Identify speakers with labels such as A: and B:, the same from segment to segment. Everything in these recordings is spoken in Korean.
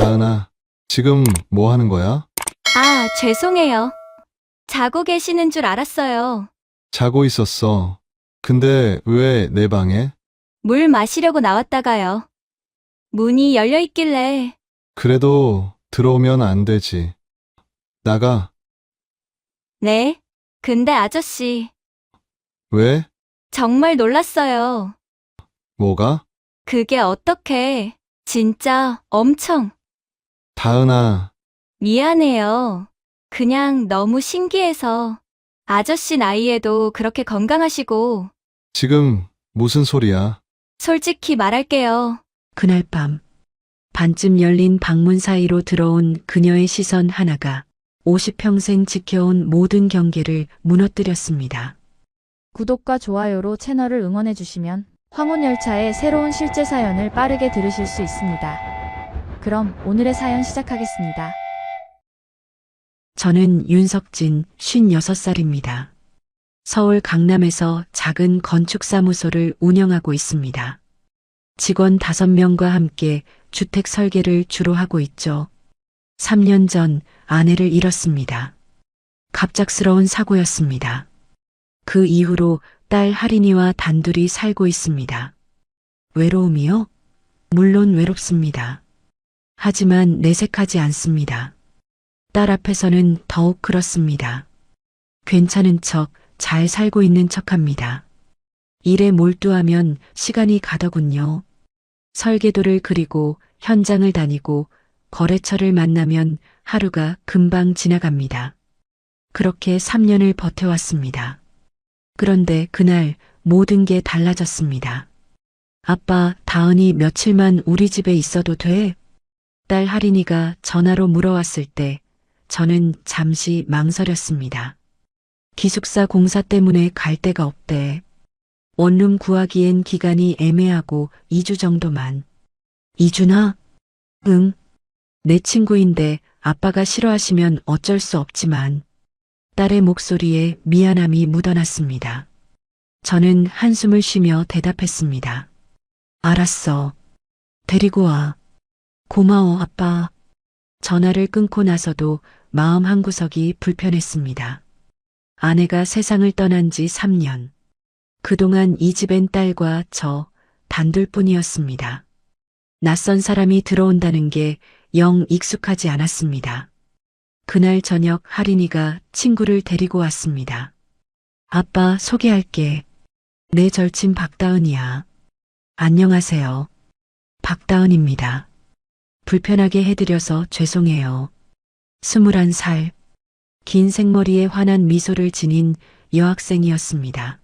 A: 다은아, 지금 뭐 하는 거야?
B: 아, 죄송해요. 자고 계시는 줄 알았어요.
A: 자고 있었어. 근데 왜 내 방에?
B: 물 마시려고 나왔다가요. 문이 열려 있길래,
A: 그래도 들어오면 안 되지. 나가.
B: 네? 근데 아저씨,
A: 왜?
B: 정말 놀랐어요.
A: 뭐가?
B: 그게 어떻게, 진짜 엄청
A: 다은아,
B: 미안해요. 그냥 너무 신기해서. 아저씨 나이에도 그렇게 건강하시고,
A: 지금 무슨 소리야?
B: 솔직히 말할게요.
C: 그날 밤 반쯤 열린 방문 사이로 들어온 그녀의 시선 하나가 50평생 지켜온 모든 경계를 무너뜨렸습니다.
D: 구독과 좋아요로 채널을 응원해 주시면 황혼열차의 새로운 실제 사연을 빠르게 들으실 수 있습니다. 그럼 오늘의 사연 시작하겠습니다.
C: 저는 윤석진 56살입니다. 서울 강남에서 작은 건축사무소를 운영하고 있습니다. 직원 5명과 함께 주택 설계를 주로 하고 있죠. 3년 전 아내를 잃었습니다. 갑작스러운 사고였습니다. 그 이후로 딸 하린이와 단둘이 살고 있습니다. 외로움이요? 물론 외롭습니다. 하지만 내색하지 않습니다. 딸 앞에서는 더욱 그렇습니다. 괜찮은 척, 잘 살고 있는 척합니다. 일에 몰두하면 시간이 가더군요. 설계도를 그리고 현장을 다니고 거래처를 만나면 하루가 금방 지나갑니다. 그렇게 3년을 버텨왔습니다. 그런데 그날 모든 게 달라졌습니다. 아빠, 다은이 며칠만 우리 집에 있어도 돼? 딸 하린이가 전화로 물어왔을 때 저는 잠시 망설였습니다. 기숙사 공사 때문에 갈 데가 없대. 원룸 구하기엔 기간이 애매하고 2주 정도만. 2주나? 응. 내 친구인데 아빠가 싫어하시면 어쩔 수 없지만. 딸의 목소리에 미안함이 묻어났습니다. 저는 한숨을 쉬며 대답했습니다. 알았어. 데리고 와. 고마워, 아빠. 전화를 끊고 나서도 마음 한구석이 불편했습니다. 아내가 세상을 떠난 지 3년. 그동안 이 집엔 딸과 저 단둘뿐이었습니다. 낯선 사람이 들어온다는 게 영 익숙하지 않았습니다. 그날 저녁 하린이가 친구를 데리고 왔습니다. 아빠 소개할게. 내 절친 박다은이야. 안녕하세요. 박다은입니다. 불편하게 해드려서 죄송해요. 21살. 긴 생머리에 환한 미소를 지닌 여학생이었습니다.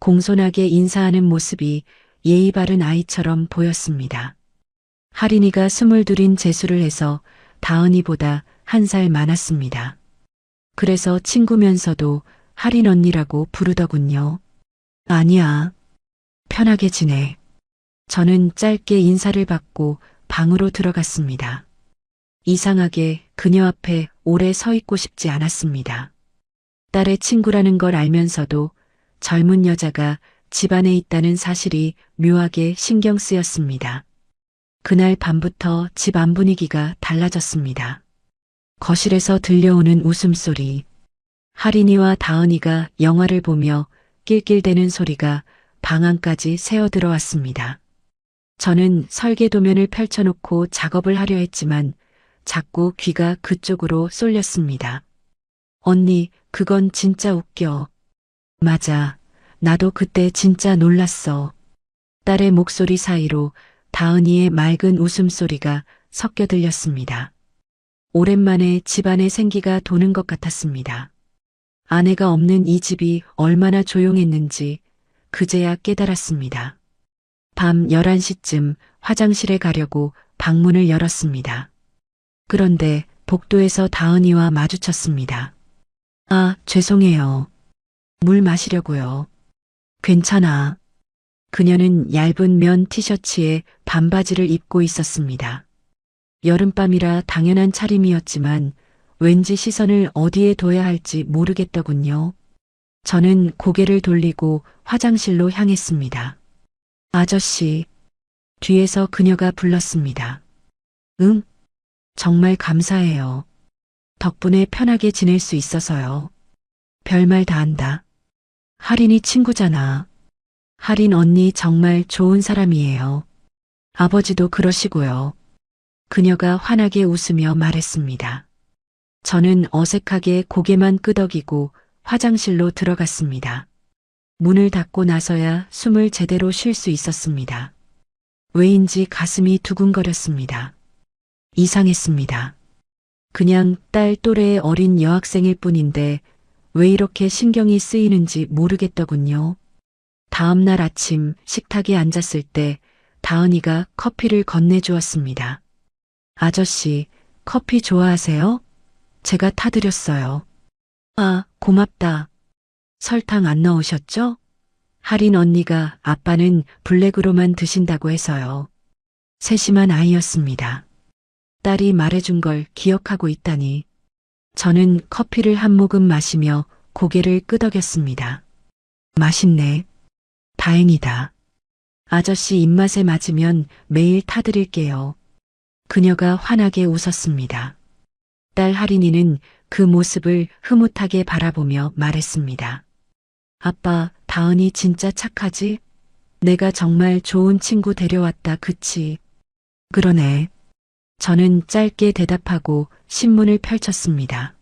C: 공손하게 인사하는 모습이 예의 바른 아이처럼 보였습니다. 하린이가 22인 재수를 해서 다은이보다 1살 많았습니다. 그래서 친구면서도 하린 언니라고 부르더군요. 아니야. 편하게 지내. 저는 짧게 인사를 받고 방으로 들어갔습니다. 이상하게 그녀 앞에 오래 서 있고 싶지 않았습니다. 딸의 친구라는 걸 알면서도 젊은 여자가 집안에 있다는 사실이 묘하게 신경 쓰였습니다. 그날 밤부터 집 안 분위기가 달라졌습니다. 거실에서 들려오는 웃음소리, 하린이와 다은이가 영화를 보며 낄낄대는 소리가 방 안까지 새어 들어왔습니다. 저는 설계도면을 펼쳐놓고 작업을 하려 했지만 자꾸 귀가 그쪽으로 쏠렸습니다. 언니, 그건 진짜 웃겨. 맞아. 나도 그때 진짜 놀랐어. 딸의 목소리 사이로 다은이의 맑은 웃음소리가 섞여 들렸습니다. 오랜만에 집안에 생기가 도는 것 같았습니다. 아내가 없는 이 집이 얼마나 조용했는지 그제야 깨달았습니다. 밤 11시쯤 화장실에 가려고 방문을 열었습니다. 그런데 복도에서 다은이와 마주쳤습니다. 아, 죄송해요. 물 마시려고요. 괜찮아. 그녀는 얇은 면 티셔츠에 반바지를 입고 있었습니다. 여름밤이라 당연한 차림이었지만 왠지 시선을 어디에 둬야 할지 모르겠더군요. 저는 고개를 돌리고 화장실로 향했습니다. 아저씨, 뒤에서 그녀가 불렀습니다. 응? 정말 감사해요. 덕분에 편하게 지낼 수 있어서요. 별말 다 한다. 할인이 친구잖아. 할인 언니 정말 좋은 사람이에요. 아버지도 그러시고요. 그녀가 환하게 웃으며 말했습니다. 저는 어색하게 고개만 끄덕이고 화장실로 들어갔습니다. 문을 닫고 나서야 숨을 제대로 쉴 수 있었습니다. 왜인지 가슴이 두근거렸습니다. 이상했습니다. 그냥 딸 또래의 어린 여학생일 뿐인데 왜 이렇게 신경이 쓰이는지 모르겠더군요. 다음 날 아침 식탁에 앉았을 때 다은이가 커피를 건네주었습니다. 아저씨, 커피 좋아하세요? 제가 타드렸어요. 아, 고맙다. 설탕 안 넣으셨죠? 할인 언니가 아빠는 블랙으로만 드신다고 해서요. 세심한 아이였습니다. 딸이 말해준 걸 기억하고 있다니. 저는 커피를 한 모금 마시며 고개를 끄덕였습니다. 맛있네. 다행이다. 아저씨 입맛에 맞으면 매일 타드릴게요. 그녀가 환하게 웃었습니다. 딸 할인이는 그 모습을 흐뭇하게 바라보며 말했습니다. 아빠, 다은이 진짜 착하지? 내가 정말 좋은 친구 데려왔다, 그치? 그러네. 저는 짧게 대답하고 신문을 펼쳤습니다.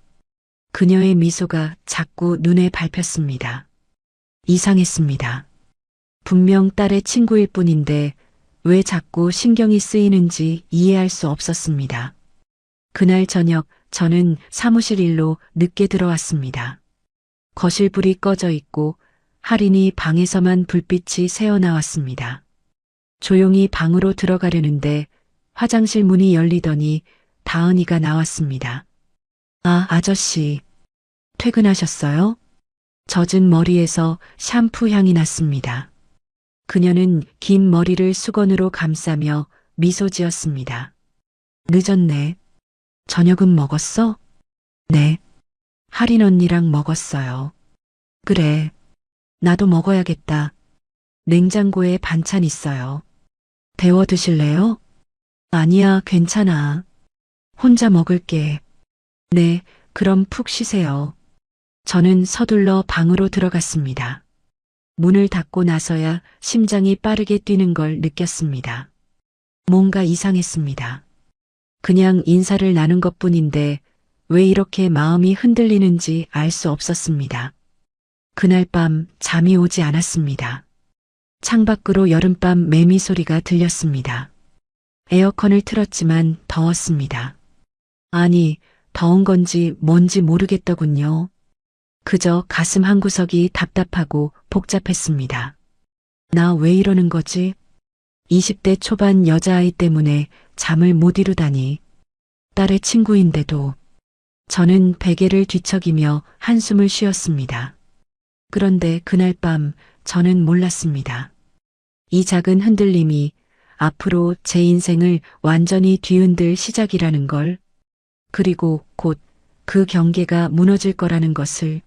C: 그녀의 미소가 자꾸 눈에 밟혔습니다. 이상했습니다. 분명 딸의 친구일 뿐인데 왜 자꾸 신경이 쓰이는지 이해할 수 없었습니다. 그날 저녁 저는 사무실 일로 늦게 들어왔습니다. 거실 불이 꺼져 있고 할인이 방에서만 불빛이 새어나왔습니다. 조용히 방으로 들어가려는데 화장실 문이 열리더니 다은이가 나왔습니다. 아, 아저씨. 퇴근하셨어요? 젖은 머리에서 샴푸 향이 났습니다. 그녀는 긴 머리를 수건으로 감싸며 미소 지었습니다. 늦었네. 저녁은 먹었어? 네. 할인 언니랑 먹었어요. 그래. 나도 먹어야겠다. 냉장고에 반찬 있어요. 데워 드실래요? 아니야, 괜찮아. 혼자 먹을게. 네, 그럼 푹 쉬세요. 저는 서둘러 방으로 들어갔습니다. 문을 닫고 나서야 심장이 빠르게 뛰는 걸 느꼈습니다. 뭔가 이상했습니다. 그냥 인사를 나눈 것뿐인데 왜 이렇게 마음이 흔들리는지 알 수 없었습니다. 그날 밤 잠이 오지 않았습니다. 창밖으로 여름밤 매미 소리가 들렸습니다. 에어컨을 틀었지만 더웠습니다. 아니, 더운 건지 뭔지 모르겠더군요. 그저 가슴 한구석이 답답하고 복잡했습니다. 나 왜 이러는 거지? 20대 초반 여자아이 때문에 잠을 못 이루다니. 딸의 친구인데도. 저는 베개를 뒤척이며 한숨을 쉬었습니다. 그런데 그날 밤 저는 몰랐습니다. 이 작은 흔들림이 앞으로 제 인생을 완전히 뒤흔들 시작이라는 걸, 그리고 곧 그 경계가 무너질 거라는 것을.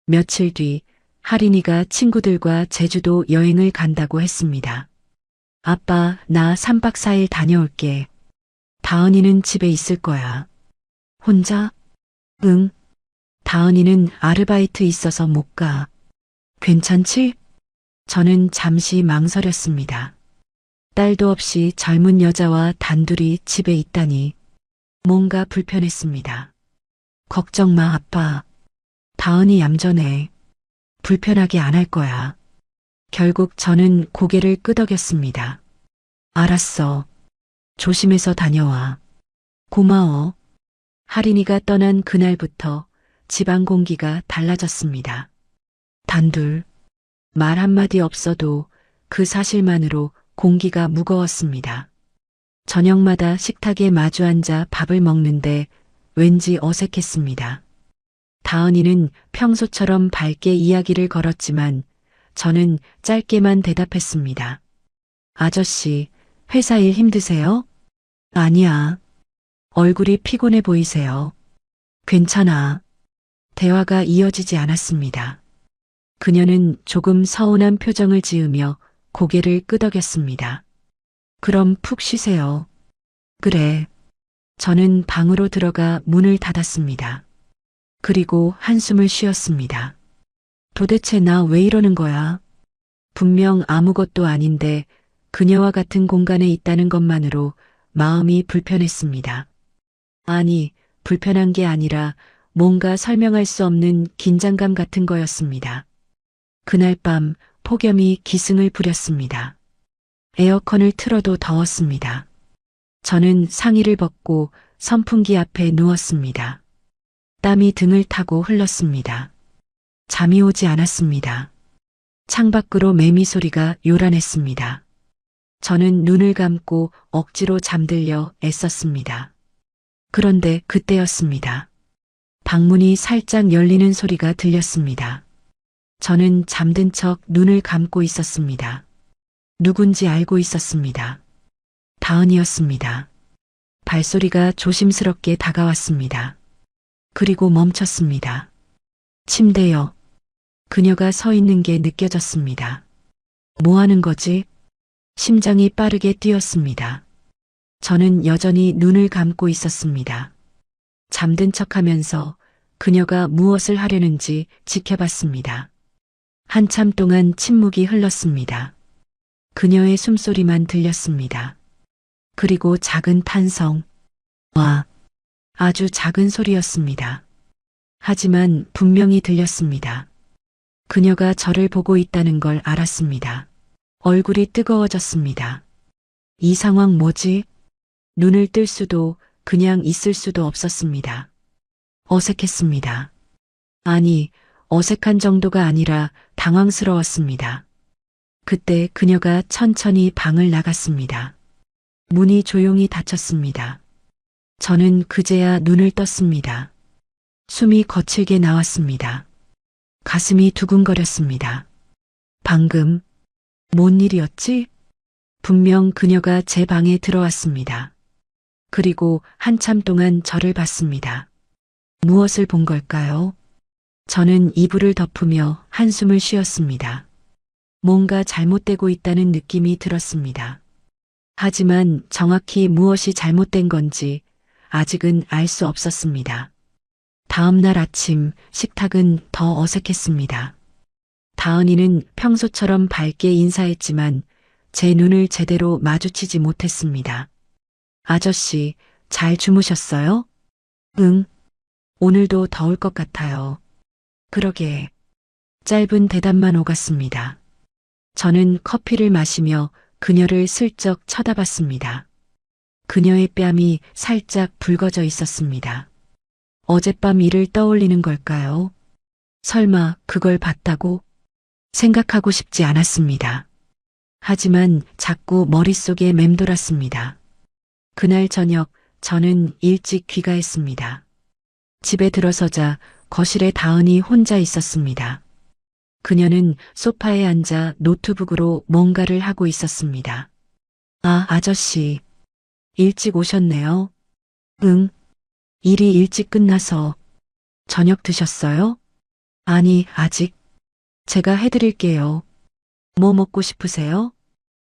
C: 며칠 뒤 할인이가 친구들과 제주도 여행을 간다고 했습니다. 아빠, 나 3박 4일 다녀올게. 다은이는 집에 있을 거야. 혼자? 응. 다은이는 아르바이트 있어서 못 가. 괜찮지? 저는 잠시 망설였습니다. 딸도 없이 젊은 여자와 단둘이 집에 있다니 뭔가 불편했습니다. 걱정 마, 아빠. 다은이 얌전해. 불편하게 안 할 거야. 결국 저는 고개를 끄덕였습니다. 알았어. 조심해서 다녀와. 고마워. 할인이가 떠난 그날부터 집안 공기가 달라졌습니다. 단둘. 말 한마디 없어도 그 사실만으로 공기가 무거웠습니다. 저녁마다 식탁에 마주 앉아 밥을 먹는데 왠지 어색했습니다. 다은이는 평소처럼 밝게 이야기를 걸었지만 저는 짧게만 대답했습니다. 아저씨, 회사 일 힘드세요? 아니야. 얼굴이 피곤해 보이세요. 괜찮아. 대화가 이어지지 않았습니다. 그녀는 조금 서운한 표정을 지으며 고개를 끄덕였습니다. 그럼 푹 쉬세요. 그래. 저는 방으로 들어가 문을 닫았습니다. 그리고 한숨을 쉬었습니다. 도대체 나 왜 이러는 거야? 분명 아무것도 아닌데 그녀와 같은 공간에 있다는 것만으로 마음이 불편했습니다. 아니, 불편한 게 아니라 뭔가 설명할 수 없는 긴장감 같은 거였습니다. 그날 밤 폭염이 기승을 부렸습니다. 에어컨을 틀어도 더웠습니다. 저는 상의를 벗고 선풍기 앞에 누웠습니다. 땀이 등을 타고 흘렀습니다. 잠이 오지 않았습니다. 창밖으로 매미 소리가 요란했습니다. 저는 눈을 감고 억지로 잠들려 애썼습니다. 그런데 그때였습니다. 방문이 살짝 열리는 소리가 들렸습니다. 저는 잠든 척 눈을 감고 있었습니다. 누군지 알고 있었습니다. 다은이었습니다. 발소리가 조심스럽게 다가왔습니다. 그리고 멈췄습니다. 침대여. 그녀가 서 있는 게 느껴졌습니다. 뭐 하는 거지? 심장이 빠르게 뛰었습니다. 저는 여전히 눈을 감고 있었습니다. 잠든 척하면서 그녀가 무엇을 하려는지 지켜봤습니다. 한참 동안 침묵이 흘렀습니다. 그녀의 숨소리만 들렸습니다. 그리고 작은 탄성. 와, 아주 작은 소리였습니다. 하지만 분명히 들렸습니다. 그녀가 저를 보고 있다는 걸 알았습니다. 얼굴이 뜨거워졌습니다. 이 상황 뭐지? 눈을 뜰 수도 그냥 있을 수도 없었습니다. 어색했습니다. 아니, 어색한 정도가 아니라 당황스러웠습니다. 그때 그녀가 천천히 방을 나갔습니다. 문이 조용히 닫혔습니다. 저는 그제야 눈을 떴습니다. 숨이 거칠게 나왔습니다. 가슴이 두근거렸습니다. 방금, 뭔 일이었지? 분명 그녀가 제 방에 들어왔습니다. 그리고 한참 동안 저를 봤습니다. 무엇을 본 걸까요? 저는 이불을 덮으며 한숨을 쉬었습니다. 뭔가 잘못되고 있다는 느낌이 들었습니다. 하지만 정확히 무엇이 잘못된 건지 아직은 알 수 없었습니다. 다음 날 아침 식탁은 더 어색했습니다. 다은이는 평소처럼 밝게 인사했지만 제 눈을 제대로 마주치지 못했습니다. 아저씨, 잘 주무셨어요? 응. 오늘도 더울 것 같아요. 그러게. 짧은 대답만 오갔습니다. 저는 커피를 마시며 그녀를 슬쩍 쳐다봤습니다. 그녀의 뺨이 살짝 붉어져 있었습니다. 어젯밤 일을 떠올리는 걸까요? 설마 그걸 봤다고? 생각하고 싶지 않았습니다. 하지만 자꾸 머릿속에 맴돌았습니다. 그날 저녁 저는 일찍 귀가했습니다. 집에 들어서자 거실에 다은이 혼자 있었습니다. 그녀는 소파에 앉아 노트북으로 뭔가를 하고 있었습니다. 아, 아저씨. 일찍 오셨네요. 응. 일이 일찍 끝나서. 저녁 드셨어요? 아니, 아직. 제가 해드릴게요. 뭐 먹고 싶으세요?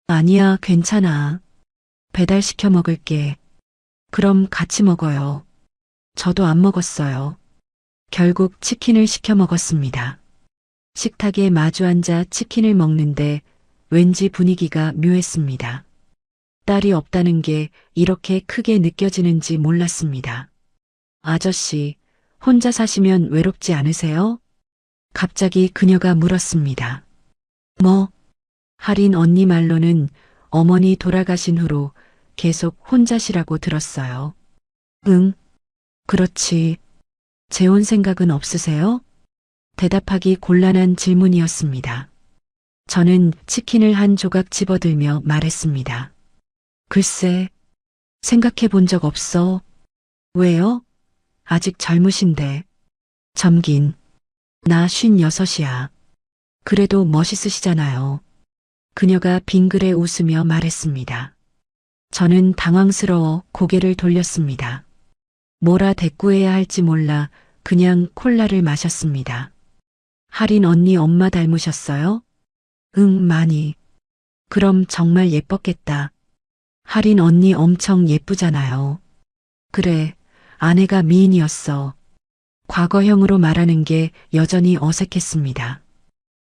C: 아니야, 괜찮아. 배달시켜 먹을게. 그럼 같이 먹어요. 저도 안 먹었어요. 결국 치킨을 시켜 먹었습니다. 식탁에 마주 앉아 치킨을 먹는데 왠지 분위기가 묘했습니다. 딸이 없다는 게 이렇게 크게 느껴지는지 몰랐습니다. 아저씨, 혼자 사시면 외롭지 않으세요? 갑자기 그녀가 물었습니다. 뭐? 할인 언니 말로는 어머니 돌아가신 후로 계속 혼자시라고 들었어요. 응, 그렇지. 재혼 생각은 없으세요? 대답하기 곤란한 질문이었습니다. 저는 치킨을 한 조각 집어들며 말했습니다. 글쎄, 생각해 본 적 없어. 왜요? 아직 젊으신데. 점긴. 나 56이야. 그래도 멋있으시잖아요. 그녀가 빙그레 웃으며 말했습니다. 저는 당황스러워 고개를 돌렸습니다. 뭐라 대꾸해야 할지 몰라 그냥 콜라를 마셨습니다. 할인 언니 엄마 닮으셨어요? 응, 많이. 그럼 정말 예뻤겠다. 할인 언니 엄청 예쁘잖아요. 그래, 아내가 미인이었어. 과거형으로 말하는 게 여전히 어색했습니다.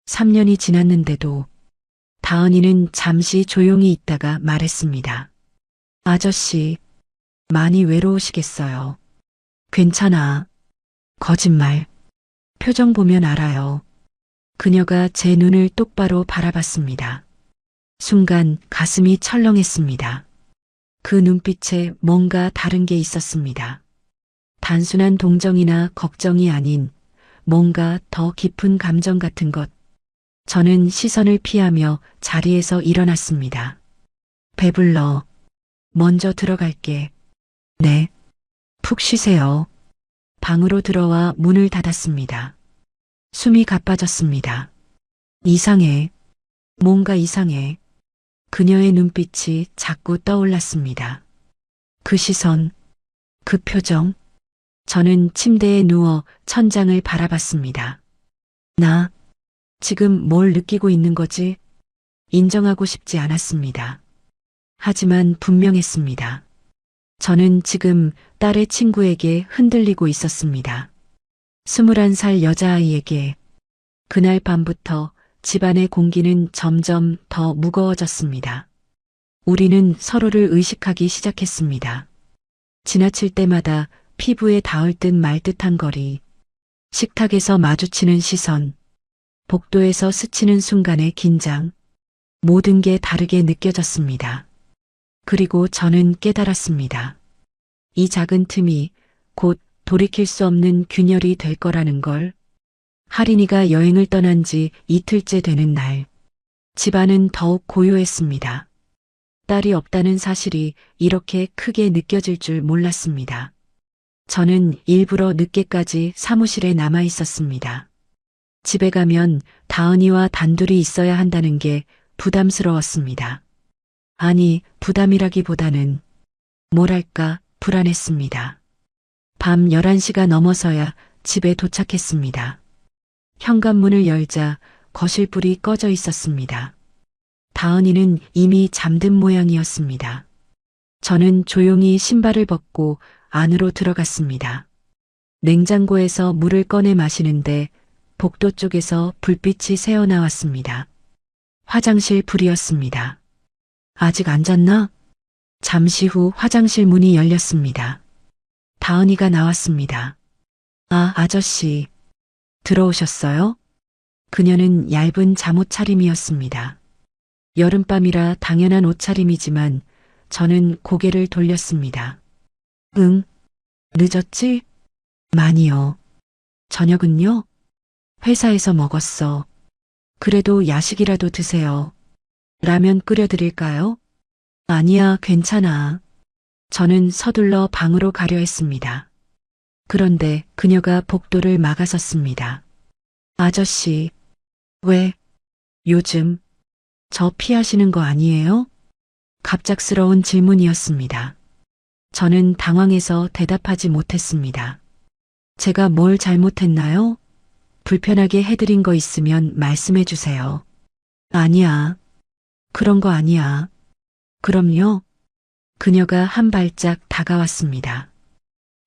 C: 3년이 지났는데도 다은이는 잠시 조용히 있다가 말했습니다. 아저씨, 많이 외로우시겠어요. 괜찮아. 거짓말. 표정 보면 알아요. 그녀가 제 눈을 똑바로 바라봤습니다. 순간 가슴이 철렁했습니다. 그 눈빛에 뭔가 다른 게 있었습니다. 단순한 동정이나 걱정이 아닌 뭔가 더 깊은 감정 같은 것. 저는 시선을 피하며 자리에서 일어났습니다. 배불러. 먼저 들어갈게. 네. 푹 쉬세요. 방으로 들어와 문을 닫았습니다. 숨이 가빠졌습니다. 이상해. 뭔가 이상해. 그녀의 눈빛이 자꾸 떠올랐습니다. 그 시선, 그 표정. 저는 침대에 누워 천장을 바라봤습니다. 나 지금 뭘 느끼고 있는 거지? 인정하고 싶지 않았습니다. 하지만 분명했습니다. 저는 지금 딸의 친구에게 흔들리고 있었습니다. 21살 여자아이에게. 그날 밤부터 집안의 공기는 점점 더 무거워졌습니다. 우리는 서로를 의식하기 시작했습니다. 지나칠 때마다 피부에 닿을 듯 말 듯한 거리, 식탁에서 마주치는 시선, 복도에서 스치는 순간의 긴장, 모든 게 다르게 느껴졌습니다. 그리고 저는 깨달았습니다. 이 작은 틈이 곧 돌이킬 수 없는 균열이 될 거라는 걸. 할인이가 여행을 떠난 지 이틀째 되는 날, 집안은 더욱 고요했습니다. 딸이 없다는 사실이 이렇게 크게 느껴질 줄 몰랐습니다. 저는 일부러 늦게까지 사무실에 남아 있었습니다. 집에 가면 다은이와 단둘이 있어야 한다는 게 부담스러웠습니다. 아니, 부담이라기보다는 뭐랄까 불안했습니다. 밤 11시가 넘어서야 집에 도착했습니다. 현관문을 열자 거실 불이 꺼져 있었습니다. 다은이는 이미 잠든 모양이었습니다. 저는 조용히 신발을 벗고 안으로 들어갔습니다. 냉장고에서 물을 꺼내 마시는데 복도 쪽에서 불빛이 새어나왔습니다. 화장실 불이었습니다. 아직 안 잤나? 잠시 후 화장실 문이 열렸습니다. 다은이가 나왔습니다. 아, 아저씨. 들어오셨어요? 그녀는 얇은 잠옷 차림이었습니다. 여름밤이라 당연한 옷차림이지만 저는 고개를 돌렸습니다. 응? 늦었지? 많이요. 저녁은요? 회사에서 먹었어. 그래도 야식이라도 드세요. 라면 끓여드릴까요? 아니야, 괜찮아. 저는 서둘러 방으로 가려 했습니다. 그런데 그녀가 복도를 막아섰습니다. 아저씨, 왜? 요즘 저 피하시는 거 아니에요? 갑작스러운 질문이었습니다. 저는 당황해서 대답하지 못했습니다. 제가 뭘 잘못했나요? 불편하게 해드린 거 있으면 말씀해 주세요. 아니야. 그런 거 아니야. 그럼요. 그녀가 한 발짝 다가왔습니다.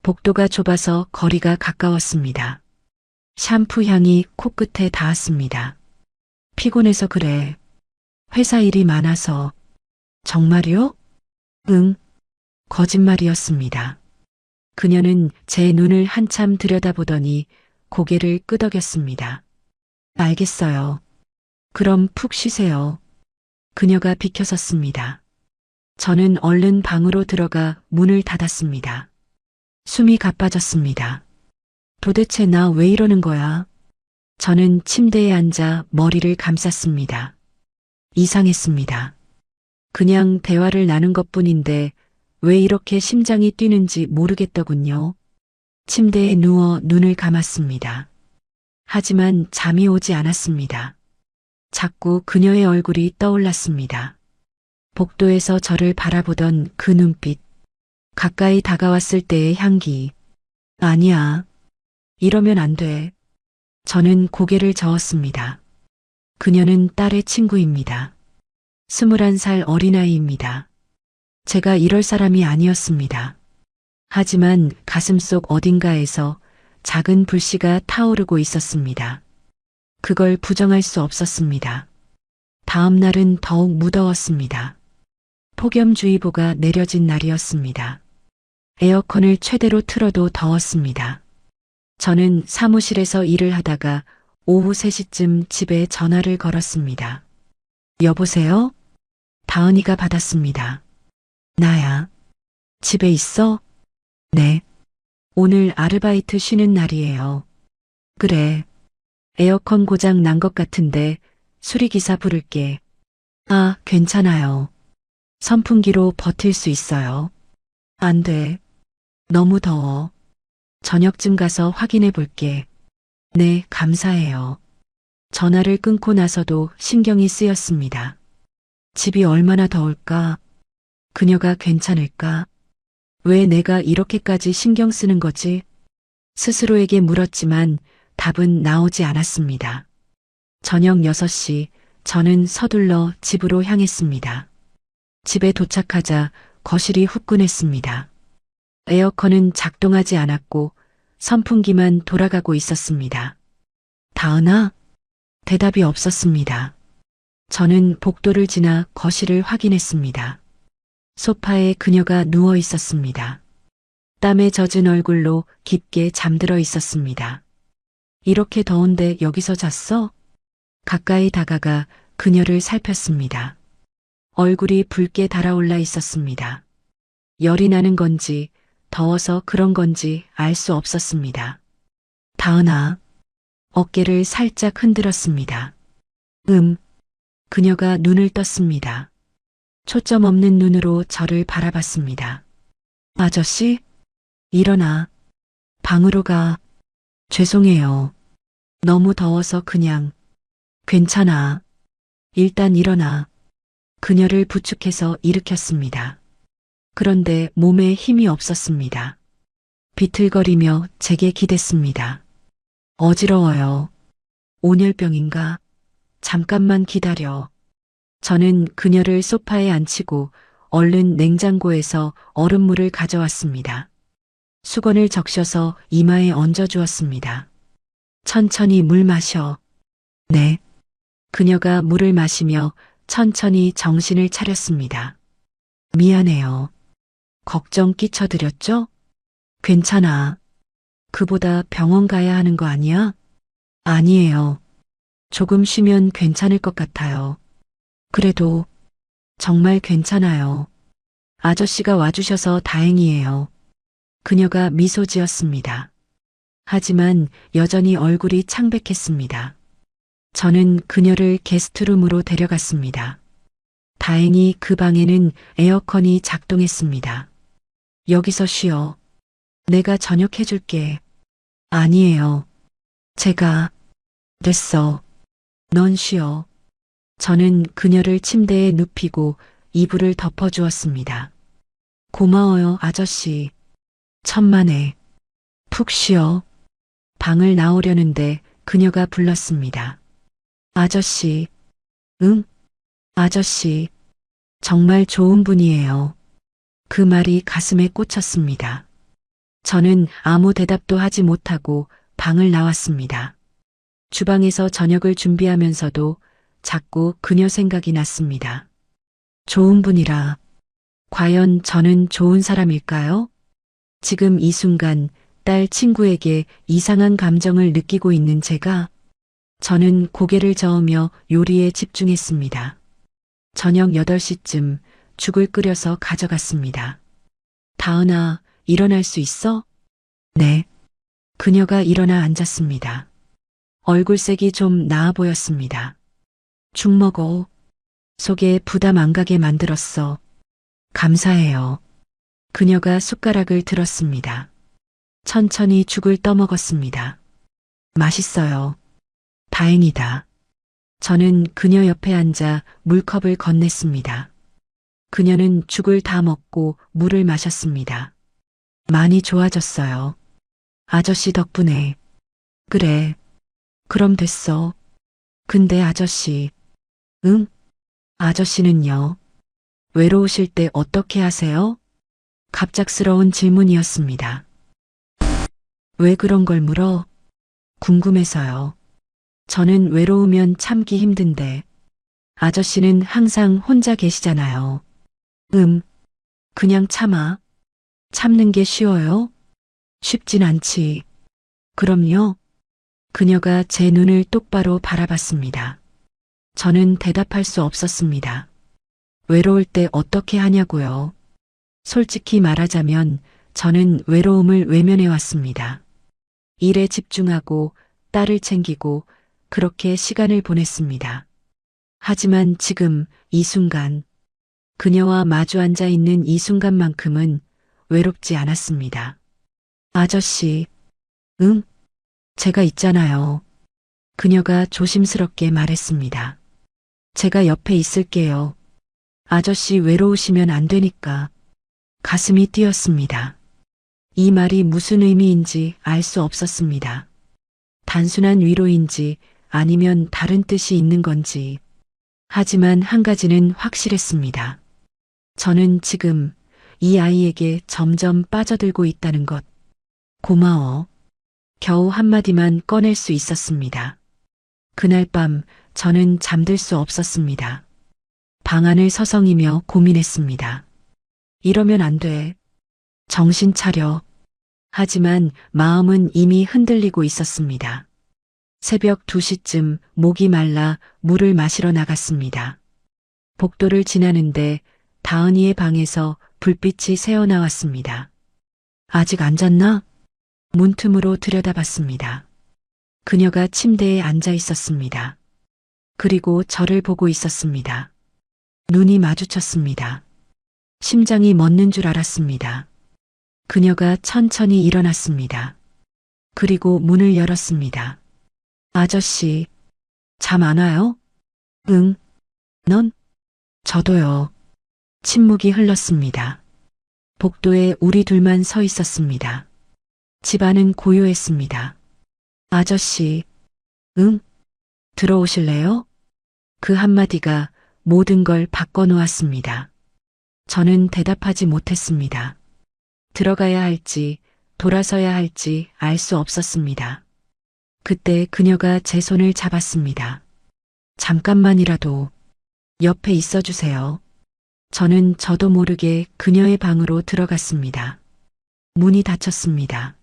C: 복도가 좁아서 거리가 가까웠습니다. 샴푸 향이 코끝에 닿았습니다. 피곤해서 그래. 회사 일이 많아서. 정말요? 응. 거짓말이었습니다. 그녀는 제 눈을 한참 들여다보더니 고개를 끄덕였습니다. 알겠어요. 그럼 푹 쉬세요. 그녀가 비켜섰습니다. 저는 얼른 방으로 들어가 문을 닫았습니다. 숨이 가빠졌습니다. 도대체 나 왜 이러는 거야? 저는 침대에 앉아 머리를 감쌌습니다. 이상했습니다. 그냥 대화를 나눈 것뿐인데 왜 이렇게 심장이 뛰는지 모르겠더군요. 침대에 누워 눈을 감았습니다. 하지만 잠이 오지 않았습니다. 자꾸 그녀의 얼굴이 떠올랐습니다. 복도에서 저를 바라보던 그 눈빛, 가까이 다가왔을 때의 향기. 아니야. 이러면 안 돼. 저는 고개를 저었습니다. 그녀는 딸의 친구입니다. 21살 어린아이입니다. 제가 이럴 사람이 아니었습니다. 하지만 가슴속 어딘가에서 작은 불씨가 타오르고 있었습니다. 그걸 부정할 수 없었습니다. 다음 날은 더욱 무더웠습니다. 폭염주의보가 내려진 날이었습니다. 에어컨을 최대로 틀어도 더웠습니다. 저는 사무실에서 일을 하다가 오후 3시쯤 집에 전화를 걸었습니다. 여보세요? 다은이가 받았습니다. 나야. 집에 있어? 네. 오늘 아르바이트 쉬는 날이에요. 그래. 에어컨 고장 난 것 같은데 수리기사 부를게. 아, 괜찮아요. 선풍기로 버틸 수 있어요. 안 돼. 너무 더워. 저녁쯤 가서 확인해 볼게. 네, 감사해요. 전화를 끊고 나서도 신경이 쓰였습니다. 집이 얼마나 더울까? 그녀가 괜찮을까? 왜 내가 이렇게까지 신경 쓰는 거지? 스스로에게 물었지만 답은 나오지 않았습니다. 저녁 6시 저는 서둘러 집으로 향했습니다. 집에 도착하자 거실이 후끈했습니다. 에어컨은 작동하지 않았고 선풍기만 돌아가고 있었습니다. 다은아? 대답이 없었습니다. 저는 복도를 지나 거실을 확인했습니다. 소파에 그녀가 누워 있었습니다. 땀에 젖은 얼굴로 깊게 잠들어 있었습니다. 이렇게 더운데 여기서 잤어? 가까이 다가가 그녀를 살폈습니다. 얼굴이 붉게 달아올라 있었습니다. 열이 나는 건지 더워서 그런 건지 알 수 없었습니다. 다은아. 어깨를 살짝 흔들었습니다. 그녀가 눈을 떴습니다. 초점 없는 눈으로 저를 바라봤습니다. 아저씨? 일어나. 방으로 가. 죄송해요. 너무 더워서 그냥. 괜찮아. 일단 일어나. 그녀를 부축해서 일으켰습니다. 그런데 몸에 힘이 없었습니다. 비틀거리며 제게 기댔습니다. 어지러워요. 온열병인가? 잠깐만 기다려. 저는 그녀를 소파에 앉히고 얼른 냉장고에서 얼음물을 가져왔습니다. 수건을 적셔서 이마에 얹어주었습니다. 천천히 물 마셔. 네. 그녀가 물을 마시며 천천히 정신을 차렸습니다. 미안해요. 걱정 끼쳐드렸죠? 괜찮아. 그보다 병원 가야 하는 거 아니야? 아니에요. 조금 쉬면 괜찮을 것 같아요. 그래도 정말 괜찮아요. 아저씨가 와주셔서 다행이에요. 그녀가 미소 지었습니다. 하지만 여전히 얼굴이 창백했습니다. 저는 그녀를 게스트룸으로 데려갔습니다. 다행히 그 방에는 에어컨이 작동했습니다. 여기서 쉬어. 내가 저녁 해줄게. 아니에요. 제가. 됐어. 넌 쉬어. 저는 그녀를 침대에 눕히고 이불을 덮어주었습니다. 고마워요, 아저씨. 천만에. 푹 쉬어. 방을 나오려는데 그녀가 불렀습니다. 아저씨. 응? 아저씨. 정말 좋은 분이에요. 그 말이 가슴에 꽂혔습니다. 저는 아무 대답도 하지 못하고 방을 나왔습니다. 주방에서 저녁을 준비하면서도 자꾸 그녀 생각이 났습니다. 좋은 분이라. 과연 저는 좋은 사람일까요? 지금 이 순간 딸 친구에게 이상한 감정을 느끼고 있는 제가, 저는 고개를 저으며 요리에 집중했습니다. 저녁 8시쯤 죽을 끓여서 가져갔습니다. 다은아, 일어날 수 있어? 네. 그녀가 일어나 앉았습니다. 얼굴색이 좀 나아 보였습니다. 죽 먹어. 속에 부담 안 가게 만들었어. 감사해요. 그녀가 숟가락을 들었습니다. 천천히 죽을 떠먹었습니다. 맛있어요. 다행이다. 저는 그녀 옆에 앉아 물컵을 건넸습니다. 그녀는 죽을 다 먹고 물을 마셨습니다. 많이 좋아졌어요. 아저씨 덕분에. 그래. 그럼 됐어. 근데 아저씨. 응? 아저씨는요? 외로우실 때 어떻게 하세요? 갑작스러운 질문이었습니다. 왜 그런 걸 물어? 궁금해서요. 저는 외로우면 참기 힘든데 아저씨는 항상 혼자 계시잖아요. 그냥 참아. 참는 게 쉬워요? 쉽진 않지. 그럼요. 그녀가 제 눈을 똑바로 바라봤습니다. 저는 대답할 수 없었습니다. 외로울 때 어떻게 하냐고요? 솔직히 말하자면 저는 외로움을 외면해 왔습니다. 일에 집중하고 딸을 챙기고 그렇게 시간을 보냈습니다. 하지만 지금 이 순간, 그녀와 마주 앉아 있는 이 순간만큼은 외롭지 않았습니다. 아저씨, 제가 있잖아요. 그녀가 조심스럽게 말했습니다. 제가 옆에 있을게요. 아저씨 외로우시면 안 되니까. 가슴이 뛰었습니다. 이 말이 무슨 의미인지 알 수 없었습니다. 단순한 위로인지 아니면 다른 뜻이 있는 건지. 하지만 한 가지는 확실했습니다. 저는 지금 이 아이에게 점점 빠져들고 있다는 것. 고마워. 겨우 한마디만 꺼낼 수 있었습니다. 그날 밤 저는 잠들 수 없었습니다. 방안을 서성이며 고민했습니다. 이러면 안 돼. 정신 차려. 하지만 마음은 이미 흔들리고 있었습니다. 새벽 2시쯤 목이 말라 물을 마시러 나갔습니다. 복도를 지나는데 다은이의 방에서 불빛이 새어나왔습니다. 아직 안 잤나? 문틈으로 들여다봤습니다. 그녀가 침대에 앉아 있었습니다. 그리고 저를 보고 있었습니다. 눈이 마주쳤습니다. 심장이 멎는 줄 알았습니다. 그녀가 천천히 일어났습니다. 그리고 문을 열었습니다. 아저씨, 잠 안 와요? 응. 넌? 저도요. 침묵이 흘렀습니다. 복도에 우리 둘만 서 있었습니다. 집안은 고요했습니다. 아저씨, 들어오실래요? 그 한마디가 모든 걸 바꿔놓았습니다. 저는 대답하지 못했습니다. 들어가야 할지, 돌아서야 할지 알 수 없었습니다. 그때 그녀가 제 손을 잡았습니다. 잠깐만이라도 옆에 있어 주세요. 저는 저도 모르게 그녀의 방으로 들어갔습니다. 문이 닫혔습니다.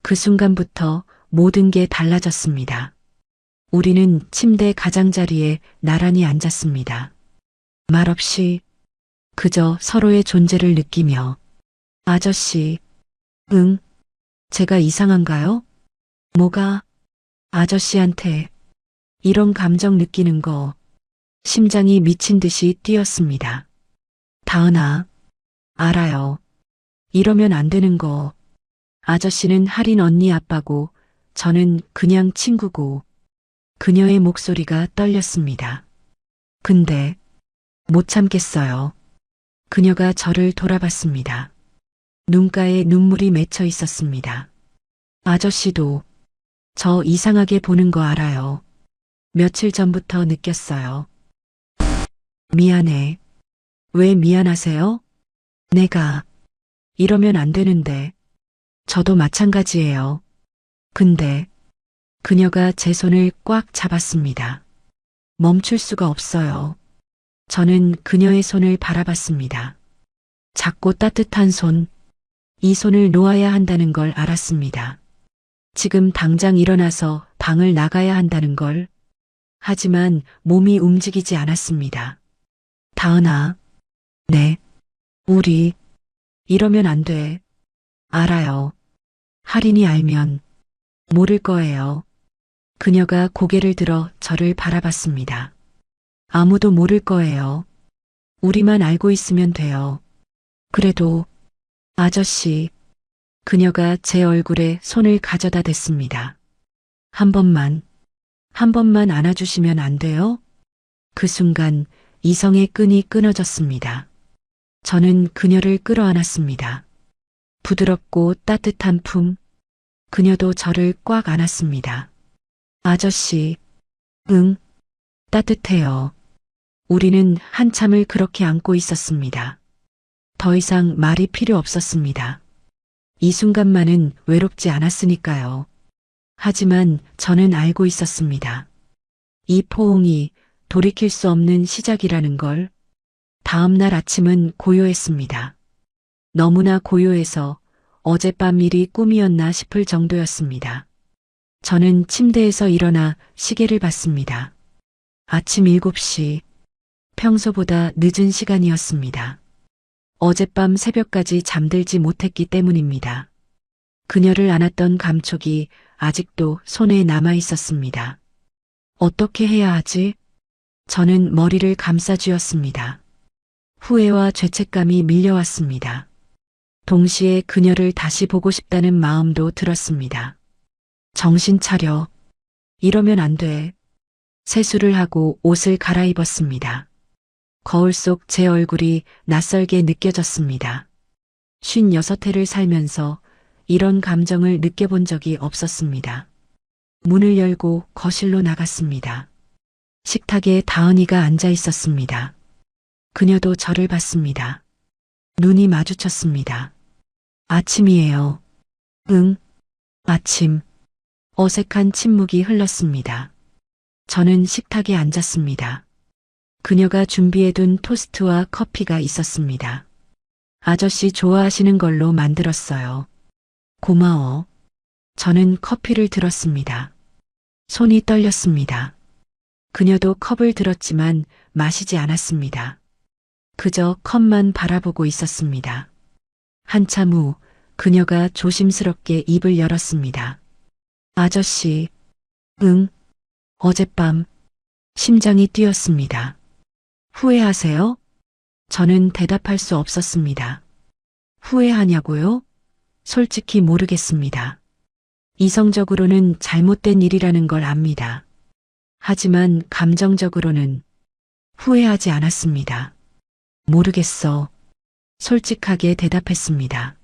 C: 그 순간부터 모든 게 달라졌습니다. 우리는 침대 가장자리에 나란히 앉았습니다. 말없이 그저 서로의 존재를 느끼며 아저씨, 제가 이상한가요? 뭐가? 아저씨한테 이런 감정 느끼는 거 심장이 미친 듯이 뛰었습니다. 다은아, 알아요. 이러면 안 되는 거. 아저씨는 할인 언니 아빠고 저는 그냥 친구고 그녀의 목소리가 떨렸습니다. 근데 못 참겠어요. 그녀가 저를 돌아봤습니다. 눈가에 눈물이 맺혀 있었습니다. 아저씨도 저 이상하게 보는 거 알아요. 며칠 전부터 느꼈어요. 미안해. 왜 미안하세요? 내가 이러면 안 되는데. 저도 마찬가지예요. 근데 그녀가 제 손을 꽉 잡았습니다. 멈출 수가 없어요. 저는 그녀의 손을 바라봤습니다. 작고 따뜻한 손. 이 손을 놓아야 한다는 걸 알았습니다. 지금 당장 일어나서 방을 나가야 한다는 걸. 하지만 몸이 움직이지 않았습니다. 다은아. 네. 우리 이러면 안 돼. 알아요. 할인이 알면 모를 거예요. 그녀가 고개를 들어 저를 바라봤습니다. 아무도 모를 거예요. 우리만 알고 있으면 돼요. 그래도 아저씨. 그녀가 제 얼굴에 손을 가져다 댔습니다. 한 번만 안아주시면 안 돼요? 그 순간 이성의 끈이 끊어졌습니다. 저는 그녀를 끌어안았습니다. 부드럽고 따뜻한 품. 그녀도 저를 꽉 안았습니다. 아저씨, 따뜻해요. 우리는 한참을 그렇게 안고 있었습니다. 더 이상 말이 필요 없었습니다. 이 순간만은 외롭지 않았으니까요. 하지만 저는 알고 있었습니다. 이 포옹이 돌이킬 수 없는 시작이라는 걸. 다음 날 아침은 고요했습니다. 너무나 고요해서 어젯밤 일이 꿈이었나 싶을 정도였습니다. 저는 침대에서 일어나 시계를 봤습니다. 아침 7시. 평소보다 늦은 시간이었습니다. 어젯밤 새벽까지 잠들지 못했기 때문입니다. 그녀를 안았던 감촉이 아직도 손에 남아 있었습니다. 어떻게 해야 하지? 저는 머리를 감싸쥐었습니다. 후회와 죄책감이 밀려왔습니다. 동시에 그녀를 다시 보고 싶다는 마음도 들었습니다. 정신 차려. 이러면 안 돼. 세수를 하고 옷을 갈아입었습니다. 거울 속 제 얼굴이 낯설게 느껴졌습니다. 56회를 살면서 이런 감정을 느껴본 적이 없었습니다. 문을 열고 거실로 나갔습니다. 식탁에 다은이가 앉아 있었습니다. 그녀도 저를 봤습니다. 눈이 마주쳤습니다. 아침이에요. 응, 아침. 어색한 침묵이 흘렀습니다. 저는 식탁에 앉았습니다. 그녀가 준비해둔 토스트와 커피가 있었습니다. 아저씨 좋아하시는 걸로 만들었어요. 고마워. 저는 커피를 들었습니다. 손이 떨렸습니다. 그녀도 컵을 들었지만 마시지 않았습니다. 그저 컵만 바라보고 있었습니다. 한참 후 그녀가 조심스럽게 입을 열었습니다. 아저씨. 응. 어젯밤. 심장이 뛰었습니다. 후회하세요? 저는 대답할 수 없었습니다. 후회하냐고요? 솔직히 모르겠습니다. 이성적으로는 잘못된 일이라는 걸 압니다. 하지만 감정적으로는 후회하지 않았습니다. 모르겠어. 솔직하게 대답했습니다.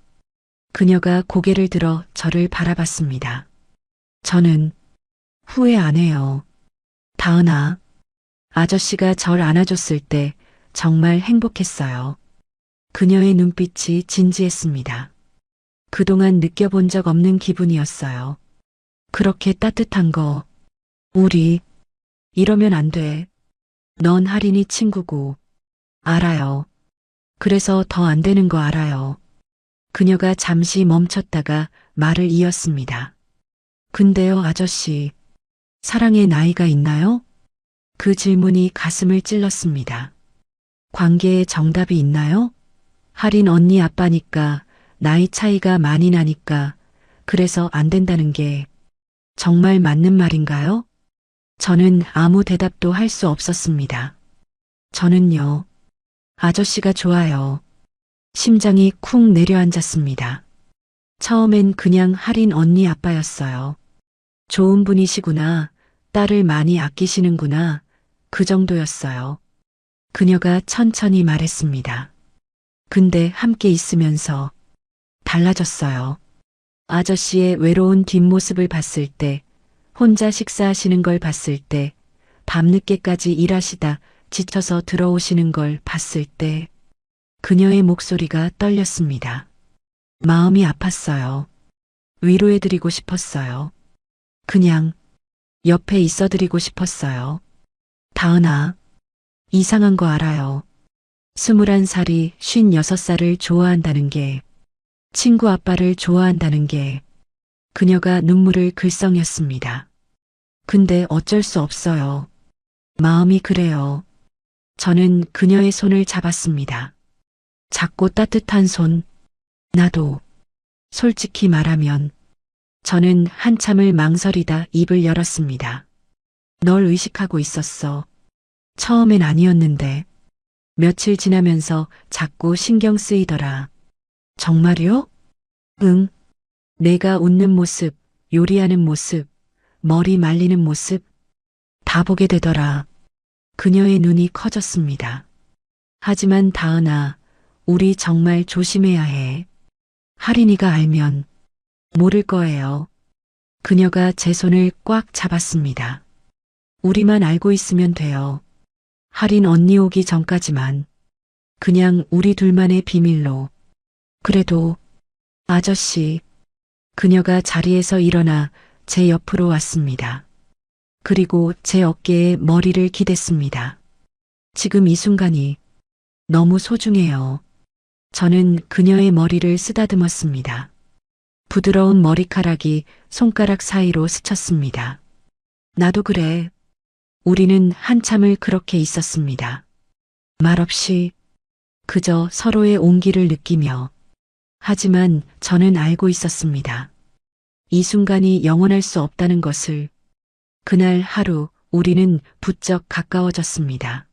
C: 그녀가 고개를 들어 저를 바라봤습니다. 저는 후회 안 해요. 다은아. 아저씨가 절 안아줬을 때 정말 행복했어요. 그녀의 눈빛이 진지했습니다. 그동안 느껴본 적 없는 기분이었어요. 그렇게 따뜻한 거. 우리 이러면 안 돼. 넌 할인이 친구고. 알아요. 그래서 더 안 되는 거 알아요. 그녀가 잠시 멈췄다가 말을 이었습니다. 근데요, 아저씨. 사랑의 나이가 있나요? 그 질문이 가슴을 찔렀습니다. 관계에 정답이 있나요? 할인 언니 아빠니까 나이 차이가 많이 나니까 그래서 안 된다는 게 정말 맞는 말인가요? 저는 아무 대답도 할 수 없었습니다. 저는요. 아저씨가 좋아요. 심장이 쿵 내려앉았습니다. 처음엔 그냥 할인 언니 아빠였어요. 좋은 분이시구나. 딸을 많이 아끼시는구나. 그 정도였어요. 그녀가 천천히 말했습니다. 근데 함께 있으면서 달라졌어요. 아저씨의 외로운 뒷모습을 봤을 때, 혼자 식사하시는 걸 봤을 때, 밤늦게까지 일하시다 지쳐서 들어오시는 걸 봤을 때, 그녀의 목소리가 떨렸습니다. 마음이 아팠어요. 위로해드리고 싶었어요. 그냥 옆에 있어드리고 싶었어요. 다은아, 이상한 거 알아요. 21살이 56살을 좋아한다는 게, 친구 아빠를 좋아한다는 게, 그녀가 눈물을 글썽였습니다. 근데 어쩔 수 없어요. 마음이 그래요. 저는 그녀의 손을 잡았습니다. 작고 따뜻한 손. 나도. 솔직히 말하면 저는 한참을 망설이다 입을 열었습니다. 널 의식하고 있었어. 처음엔 아니었는데 며칠 지나면서 자꾸 신경 쓰이더라. 정말요? 응. 내가 웃는 모습, 요리하는 모습, 머리 말리는 모습 다 보게 되더라. 그녀의 눈이 커졌습니다. 하지만 다은아, 우리 정말 조심해야 해. 할인이가 알면 모를 거예요. 그녀가 제 손을 꽉 잡았습니다. 우리만 알고 있으면 돼요. 할인 언니 오기 전까지만. 그냥 우리 둘만의 비밀로. 그래도 아저씨, 그녀가 자리에서 일어나 제 옆으로 왔습니다. 그리고 제 어깨에 머리를 기댔습니다. 지금 이 순간이 너무 소중해요. 저는 그녀의 머리를 쓰다듬었습니다. 부드러운 머리카락이 손가락 사이로 스쳤습니다. 나도 그래. 우리는 한참을 그렇게 있었습니다. 말없이 그저 서로의 온기를 느끼며. 하지만 저는 알고 있었습니다. 이 순간이 영원할 수 없다는 것을. 그날 하루 우리는 부쩍 가까워졌습니다.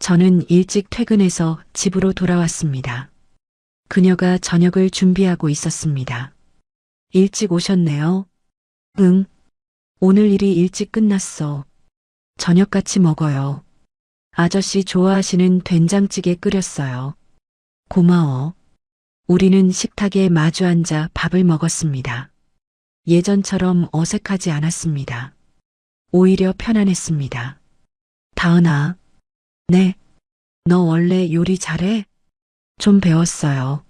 C: 저는 일찍 퇴근해서 집으로 돌아왔습니다. 그녀가 저녁을 준비하고 있었습니다. 일찍 오셨네요. 응. 오늘 일이 일찍 끝났어. 저녁 같이 먹어요. 아저씨 좋아하시는 된장찌개 끓였어요. 고마워. 우리는 식탁에 마주 앉아 밥을 먹었습니다. 예전처럼 어색하지 않았습니다. 오히려 편안했습니다. 다은아. 네. 너 원래 요리 잘해? 좀 배웠어요.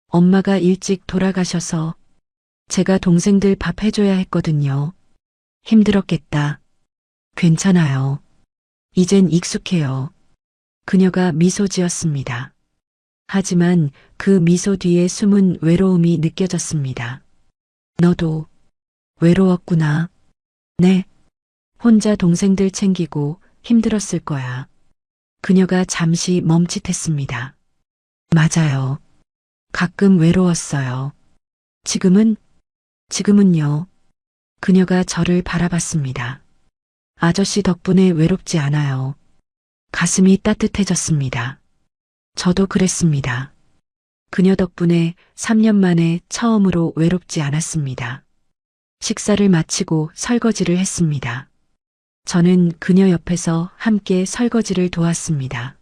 C: 엄마가 일찍 돌아가셔서 제가 동생들 밥 해줘야 했거든요. 힘들었겠다. 괜찮아요. 이젠 익숙해요. 그녀가 미소 지었습니다. 하지만 그 미소 뒤에 숨은 외로움이 느껴졌습니다. 너도 외로웠구나. 네. 혼자 동생들 챙기고 힘들었을 거야. 그녀가 잠시 멈칫했습니다. 맞아요. 가끔 외로웠어요. 지금은요. 그녀가 저를 바라봤습니다. 아저씨 덕분에 외롭지 않아요. 가슴이 따뜻해졌습니다. 저도 그랬습니다. 그녀 덕분에 3년 만에 처음으로 외롭지 않았습니다. 식사를 마치고 설거지를 했습니다. 저는 그녀 옆에서 함께 설거지를 도왔습니다.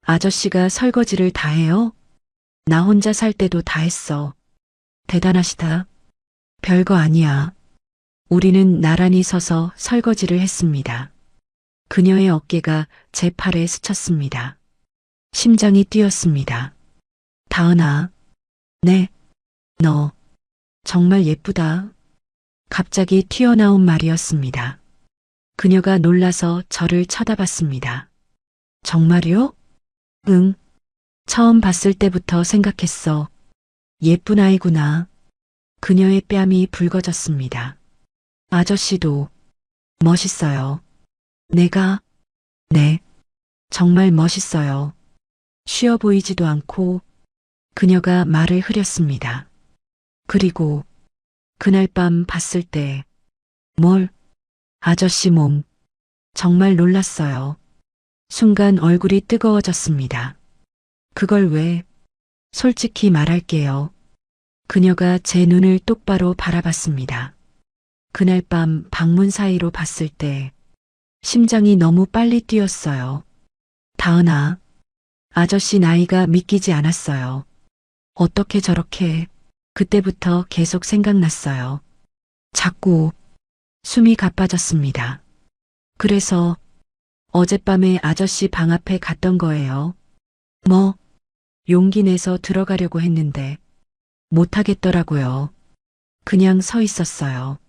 C: 아저씨가 설거지를 다 해요? 나 혼자 살 때도 다 했어. 대단하시다. 별거 아니야. 우리는 나란히 서서 설거지를 했습니다. 그녀의 어깨가 제 팔에 스쳤습니다. 심장이 뛰었습니다. 다은아. 네. 너 정말 예쁘다. 갑자기 튀어나온 말이었습니다. 그녀가 놀라서 저를 쳐다봤습니다. 정말요? 응. 처음 봤을 때부터 생각했어. 예쁜 아이구나. 그녀의 뺨이 붉어졌습니다. 아저씨도 멋있어요. 내가? 네. 정말 멋있어요. 쉬어 보이지도 않고. 그녀가 말을 흐렸습니다. 그리고 그날 밤 봤을 때 뭘? 아저씨 몸. 정말 놀랐어요. 순간 얼굴이 뜨거워졌습니다. 그걸 왜? 솔직히 말할게요. 그녀가 제 눈을 똑바로 바라봤습니다. 그날 밤 방문 사이로 봤을 때 심장이 너무 빨리 뛰었어요. 다은아. 아저씨 나이가 믿기지 않았어요. 어떻게 저렇게. 그때부터 계속 생각났어요. 자꾸 숨이 가빠졌습니다. 그래서 어젯밤에 아저씨 방 앞에 갔던 거예요. 용기 내서 들어가려고 했는데 못하겠더라고요. 그냥 서 있었어요.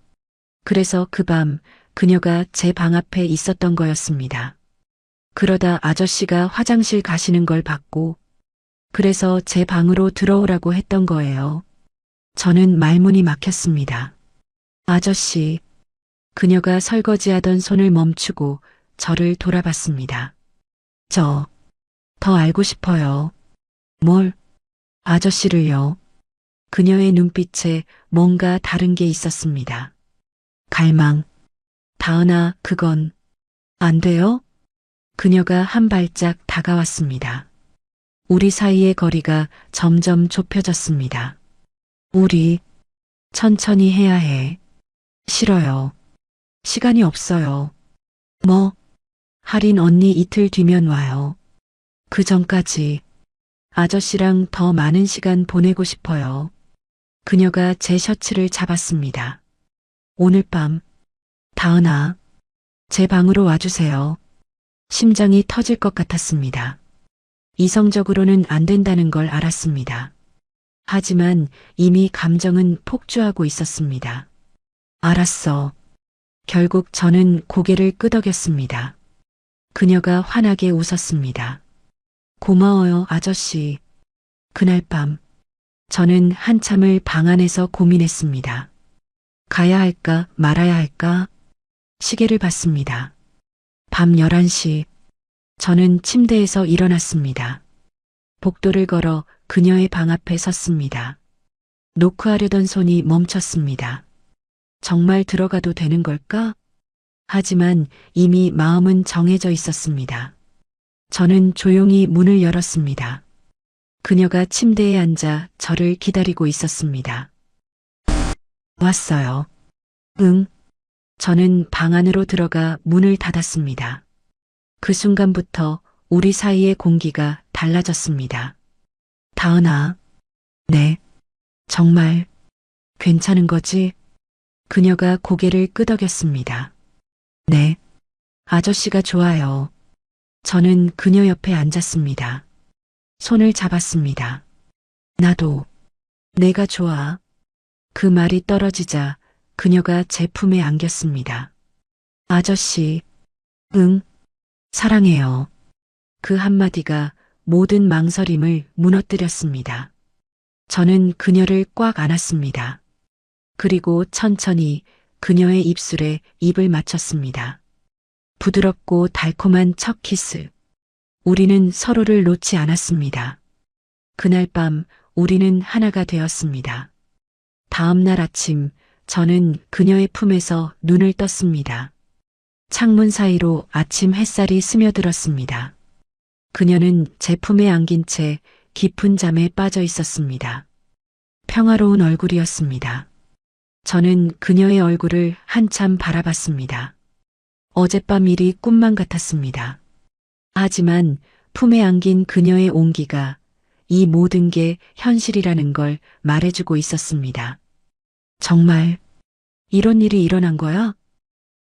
C: 그래서 그 밤 그녀가 제 방 앞에 있었던 거였습니다. 그러다 아저씨가 화장실 가시는 걸 봤고 그래서 제 방으로 들어오라고 했던 거예요. 저는 말문이 막혔습니다. 아저씨. 그녀가 설거지하던 손을 멈추고 저를 돌아봤습니다. 더 알고 싶어요. 뭘? 아저씨를요. 그녀의 눈빛에 뭔가 다른 게 있었습니다. 갈망. 다은아, 그건 안 돼요? 그녀가 한 발짝 다가왔습니다. 우리 사이의 거리가 점점 좁혀졌습니다. 우리 천천히 해야 해. 싫어요. 시간이 없어요. 할인 언니 이틀 뒤면 와요. 그 전까지 아저씨랑 더 많은 시간 보내고 싶어요. 그녀가 제 셔츠를 잡았습니다. 오늘 밤, 다은아, 제 방으로 와주세요. 심장이 터질 것 같았습니다. 이성적으로는 안 된다는 걸 알았습니다. 하지만 이미 감정은 폭주하고 있었습니다. 알았어. 결국 저는 고개를 끄덕였습니다. 그녀가 환하게 웃었습니다. 고마워요, 아저씨. 그날 밤, 저는 한참을 방 안에서 고민했습니다. 가야 할까 말아야 할까? 시계를 봤습니다. 밤 11시, 저는 침대에서 일어났습니다. 복도를 걸어 그녀의 방 앞에 섰습니다. 노크하려던 손이 멈췄습니다. 정말 들어가도 되는 걸까? 하지만 이미 마음은 정해져 있었습니다. 저는 조용히 문을 열었습니다. 그녀가 침대에 앉아 저를 기다리고 있었습니다. 왔어요. 응. 저는 방 안으로 들어가 문을 닫았습니다. 그 순간부터 우리 사이의 공기가 달라졌습니다. 다은아. 네. 정말 괜찮은 거지? 그녀가 고개를 끄덕였습니다. 네. 아저씨가 좋아요. 저는 그녀 옆에 앉았습니다. 손을 잡았습니다. 나도. 내가 좋아. 그 말이 떨어지자 그녀가 제 품에 안겼습니다. 아저씨. 응. 사랑해요. 그 한마디가 모든 망설임을 무너뜨렸습니다. 저는 그녀를 꽉 안았습니다. 그리고 천천히 그녀의 입술에 입을 맞췄습니다. 부드럽고 달콤한 첫 키스. 우리는 서로를 놓지 않았습니다. 그날 밤 우리는 하나가 되었습니다. 다음 날 아침 저는 그녀의 품에서 눈을 떴습니다. 창문 사이로 아침 햇살이 스며들었습니다. 그녀는 제 품에 안긴 채 깊은 잠에 빠져 있었습니다. 평화로운 얼굴이었습니다. 저는 그녀의 얼굴을 한참 바라봤습니다. 어젯밤 일이 꿈만 같았습니다. 하지만 품에 안긴 그녀의 온기가 이 모든 게 현실이라는 걸 말해주고 있었습니다. 정말 이런 일이 일어난 거야?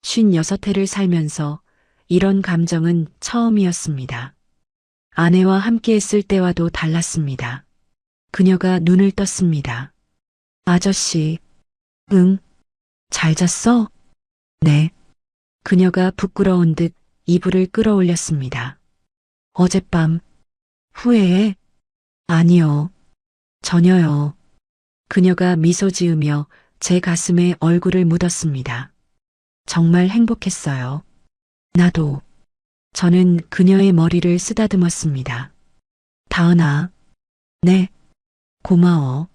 C: 56해를 살면서 이런 감정은 처음이었습니다. 아내와 함께했을 때와도 달랐습니다. 그녀가 눈을 떴습니다. 아저씨. 응. 잘 잤어? 네. 그녀가 부끄러운 듯 이불을 끌어올렸습니다. 어젯밤 후회해? 아니요. 전혀요. 그녀가 미소 지으며 제 가슴에 얼굴을 묻었습니다. 정말 행복했어요. 나도. 저는 그녀의 머리를 쓰다듬었습니다. 다은아. 네. 고마워.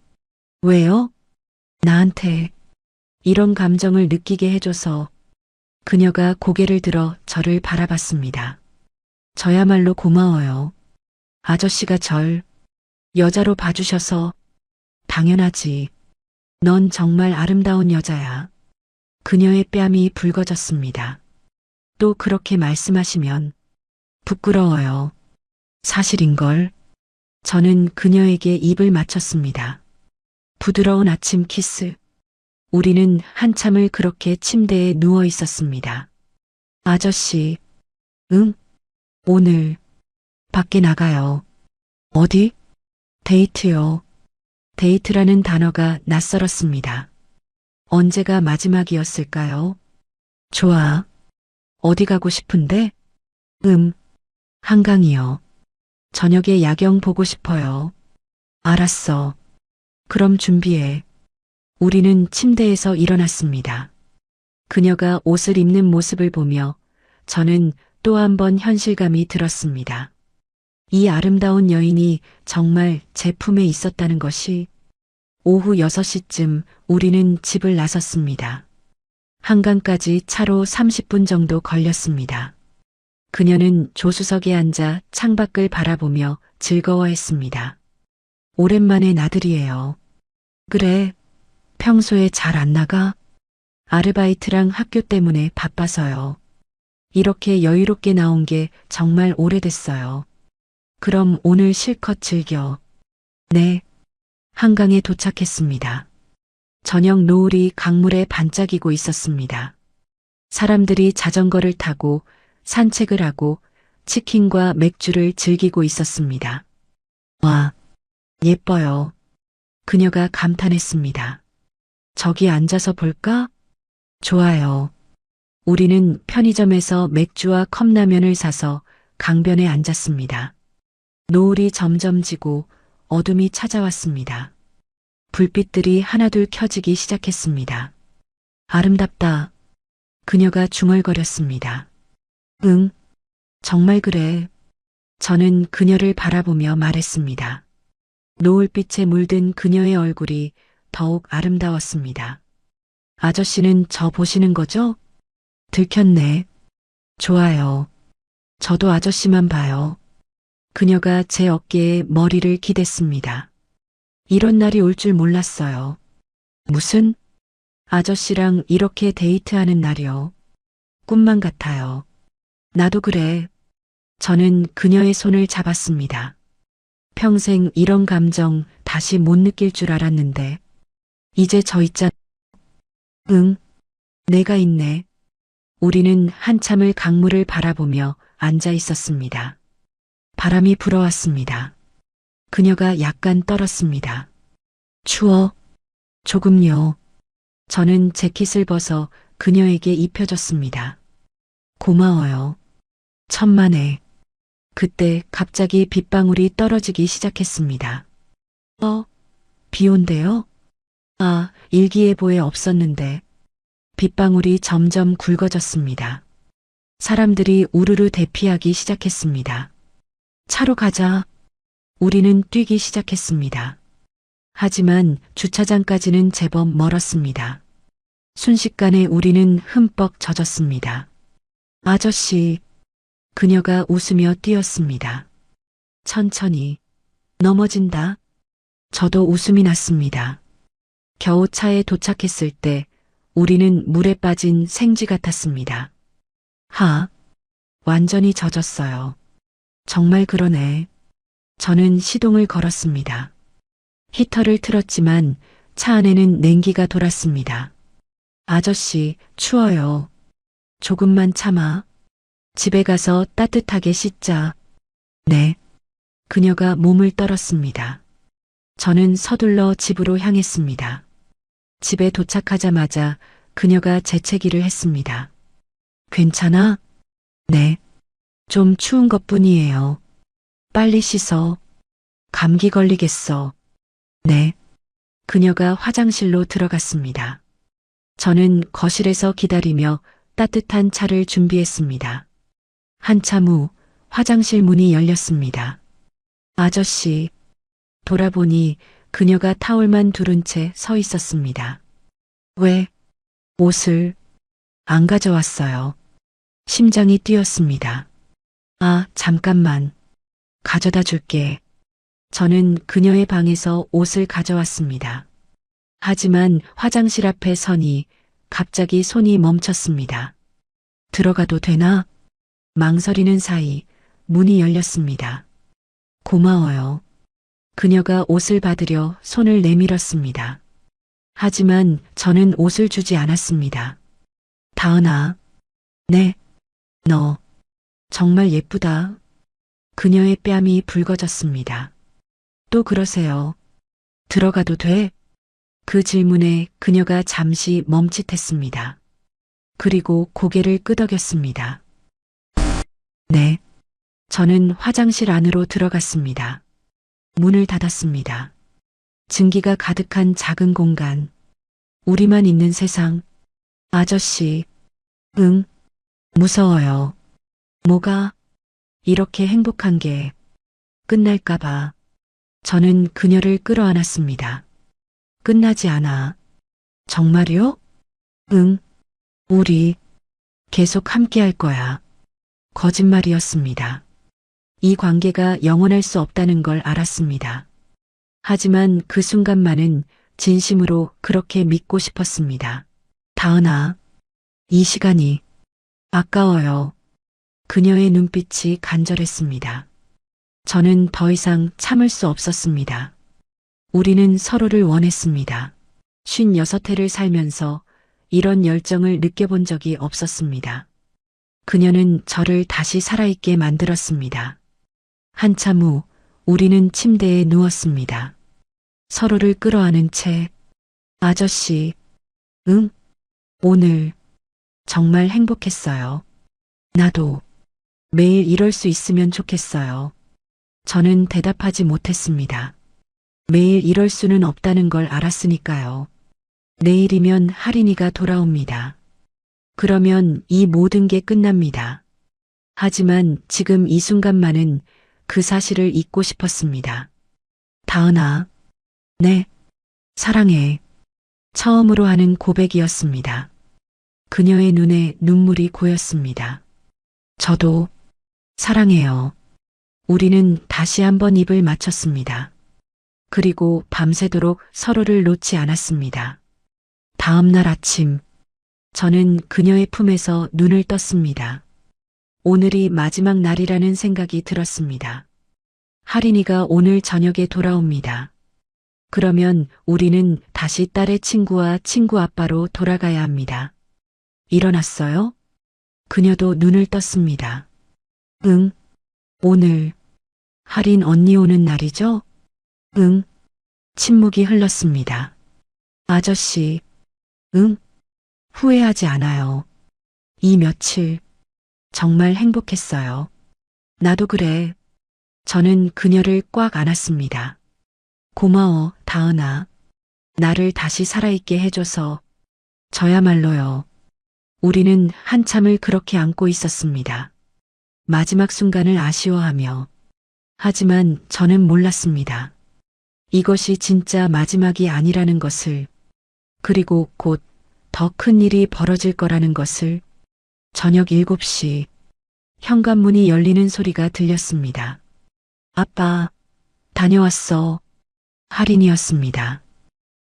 C: 왜요? 나한테 이런 감정을 느끼게 해줘서. 그녀가 고개를 들어 저를 바라봤습니다. 저야말로 고마워요. 아저씨가 절 여자로 봐주셔서. 당연하지. 넌 정말 아름다운 여자야. 그녀의 뺨이 붉어졌습니다. 또 그렇게 말씀하시면 부끄러워요. 사실인걸. 저는 그녀에게 입을 맞췄습니다. 부드러운 아침 키스. 우리는 한참을 그렇게 침대에 누워 있었습니다. 아저씨. 응? 오늘 밖에 나가요. 어디? 데이트요. 데이트라는 단어가 낯설었습니다. 언제가 마지막이었을까요? 좋아. 어디 가고 싶은데? 한강이요. 저녁에 야경 보고 싶어요. 알았어. 그럼 준비해. 우리는 침대에서 일어났습니다. 그녀가 옷을 입는 모습을 보며 저는 또 한 번 현실감이 들었습니다. 이 아름다운 여인이 정말 제 품에 있었다는 것이. 오후 6시쯤 우리는 집을 나섰습니다. 한강까지 차로 30분 정도 걸렸습니다. 그녀는 조수석에 앉아 창밖을 바라보며 즐거워했습니다. 오랜만에 나들이에요. 그래. 평소에 잘 안 나가? 아르바이트랑 학교 때문에 바빠서요. 이렇게 여유롭게 나온 게 정말 오래됐어요. 그럼 오늘 실컷 즐겨. 네. 한강에 도착했습니다. 저녁 노을이 강물에 반짝이고 있었습니다. 사람들이 자전거를 타고 산책을 하고 치킨과 맥주를 즐기고 있었습니다. 와, 예뻐요. 그녀가 감탄했습니다. 저기 앉아서 볼까? 좋아요. 우리는 편의점에서 맥주와 컵라면을 사서 강변에 앉았습니다. 노을이 점점 지고 어둠이 찾아왔습니다. 불빛들이 하나둘 켜지기 시작했습니다. 아름답다. 그녀가 중얼거렸습니다. 응, 정말 그래. 저는 그녀를 바라보며 말했습니다. 노을빛에 물든 그녀의 얼굴이 더욱 아름다웠습니다. 아저씨는 저 보시는 거죠? 들켰네. 좋아요. 저도 아저씨만 봐요. 그녀가 제 어깨에 머리를 기댔습니다. 이런 날이 올 줄 몰랐어요. 무슨? 아저씨랑 이렇게 데이트하는 날이요. 꿈만 같아요. 나도 그래. 저는 그녀의 손을 잡았습니다. 평생 이런 감정 다시 못 느낄 줄 알았는데. 이제 저 있잖아. 응, 내가 있네. 우리는 한참을 강물을 바라보며 앉아 있었습니다. 바람이 불어왔습니다. 그녀가 약간 떨었습니다. 추워. 조금요. 저는 재킷을 벗어 그녀에게 입혀줬습니다. 고마워요. 천만에. 그때 갑자기 빗방울이 떨어지기 시작했습니다. 비 온대요? 아, 일기예보에 없었는데. 빗방울이 점점 굵어졌습니다. 사람들이 우르르 대피하기 시작했습니다. 차로 가자. 우리는 뛰기 시작했습니다. 하지만 주차장까지는 제법 멀었습니다. 순식간에 우리는 흠뻑 젖었습니다. 아저씨, 그녀가 웃으며 뛰었습니다. 천천히. 넘어진다. 저도 웃음이 났습니다. 겨우 차에 도착했을 때 우리는 물에 빠진 생쥐 같았습니다. 완전히 젖었어요. 정말 그러네. 저는 시동을 걸었습니다. 히터를 틀었지만 차 안에는 냉기가 돌았습니다. 아저씨, 추워요. 조금만 참아. 집에 가서 따뜻하게 씻자. 네. 그녀가 몸을 떨었습니다. 저는 서둘러 집으로 향했습니다. 집에 도착하자마자 그녀가 재채기를 했습니다. 괜찮아? 네. 좀 추운 것뿐이에요. 빨리 씻어. 감기 걸리겠어. 네. 그녀가 화장실로 들어갔습니다. 저는 거실에서 기다리며 따뜻한 차를 준비했습니다. 한참 후 화장실 문이 열렸습니다. 아저씨. 돌아보니 그녀가 타올만 두른 채 서 있었습니다. 왜? 옷을 안 가져왔어요. 심장이 뛰었습니다. 아, 잠깐만. 가져다 줄게. 저는 그녀의 방에서 옷을 가져왔습니다. 하지만 화장실 앞에 서니 갑자기 손이 멈췄습니다. 들어가도 되나? 망설이는 사이 문이 열렸습니다. 고마워요. 그녀가 옷을 받으려 손을 내밀었습니다. 하지만 저는 옷을 주지 않았습니다. 다은아. 네. 너 정말 예쁘다. 그녀의 뺨이 붉어졌습니다. 또 그러세요. 들어가도 돼? 그 질문에 그녀가 잠시 멈칫했습니다. 그리고 고개를 끄덕였습니다. 네. 저는 화장실 안으로 들어갔습니다. 문을 닫았습니다. 증기가 가득한 작은 공간. 우리만 있는 세상. 아저씨. 응. 무서워요. 뭐가? 이렇게 행복한 게 끝날까봐. 저는 그녀를 끌어안았습니다. 끝나지 않아. 정말요? 응. 우리 계속 함께할 거야. 거짓말이었습니다. 이 관계가 영원할 수 없다는 걸 알았습니다. 하지만 그 순간만은 진심으로 그렇게 믿고 싶었습니다. 다은아, 이 시간이 아까워요. 그녀의 눈빛이 간절했습니다. 저는 더 이상 참을 수 없었습니다. 우리는 서로를 원했습니다. 56해를 살면서 이런 열정을 느껴본 적이 없었습니다. 그녀는 저를 다시 살아있게 만들었습니다. 한참 후 우리는 침대에 누웠습니다. 서로를 끌어안은 채 아저씨, 응? 오늘 정말 행복했어요. 나도 매일 이럴 수 있으면 좋겠어요. 저는 대답하지 못했습니다. 매일 이럴 수는 없다는 걸 알았으니까요. 내일이면 할인이가 돌아옵니다. 그러면 이 모든 게 끝납니다. 하지만 지금 이 순간만은 그 사실을 잊고 싶었습니다. 다은아, 네, 사랑해. 처음으로 하는 고백이었습니다. 그녀의 눈에 눈물이 고였습니다. 저도 사랑해요. 우리는 다시 한번 입을 맞췄습니다. 그리고 밤새도록 서로를 놓지 않았습니다. 다음 날 아침, 저는 그녀의 품에서 눈을 떴습니다. 오늘이 마지막 날이라는 생각이 들었습니다. 할인이가 오늘 저녁에 돌아옵니다. 그러면 우리는 다시 딸의 친구와 친구 아빠로 돌아가야 합니다. 일어났어요? 그녀도 눈을 떴습니다. 응, 오늘 할인 언니 오는 날이죠? 응. 침묵이 흘렀습니다. 아저씨, 응? 후회하지 않아요. 이 며칠 정말 행복했어요. 나도 그래. 저는 그녀를 꽉 안았습니다. 고마워, 다은아. 나를 다시 살아있게 해줘서. 저야말로요. 우리는 한참을 그렇게 안고 있었습니다. 마지막 순간을 아쉬워하며. 하지만 저는 몰랐습니다. 이것이 진짜 마지막이 아니라는 것을, 그리고 곧 더 큰 일이 벌어질 거라는 것을. 저녁 7시, 현관문이 열리는 소리가 들렸습니다. 아빠, 다녀왔어. 할인이었습니다.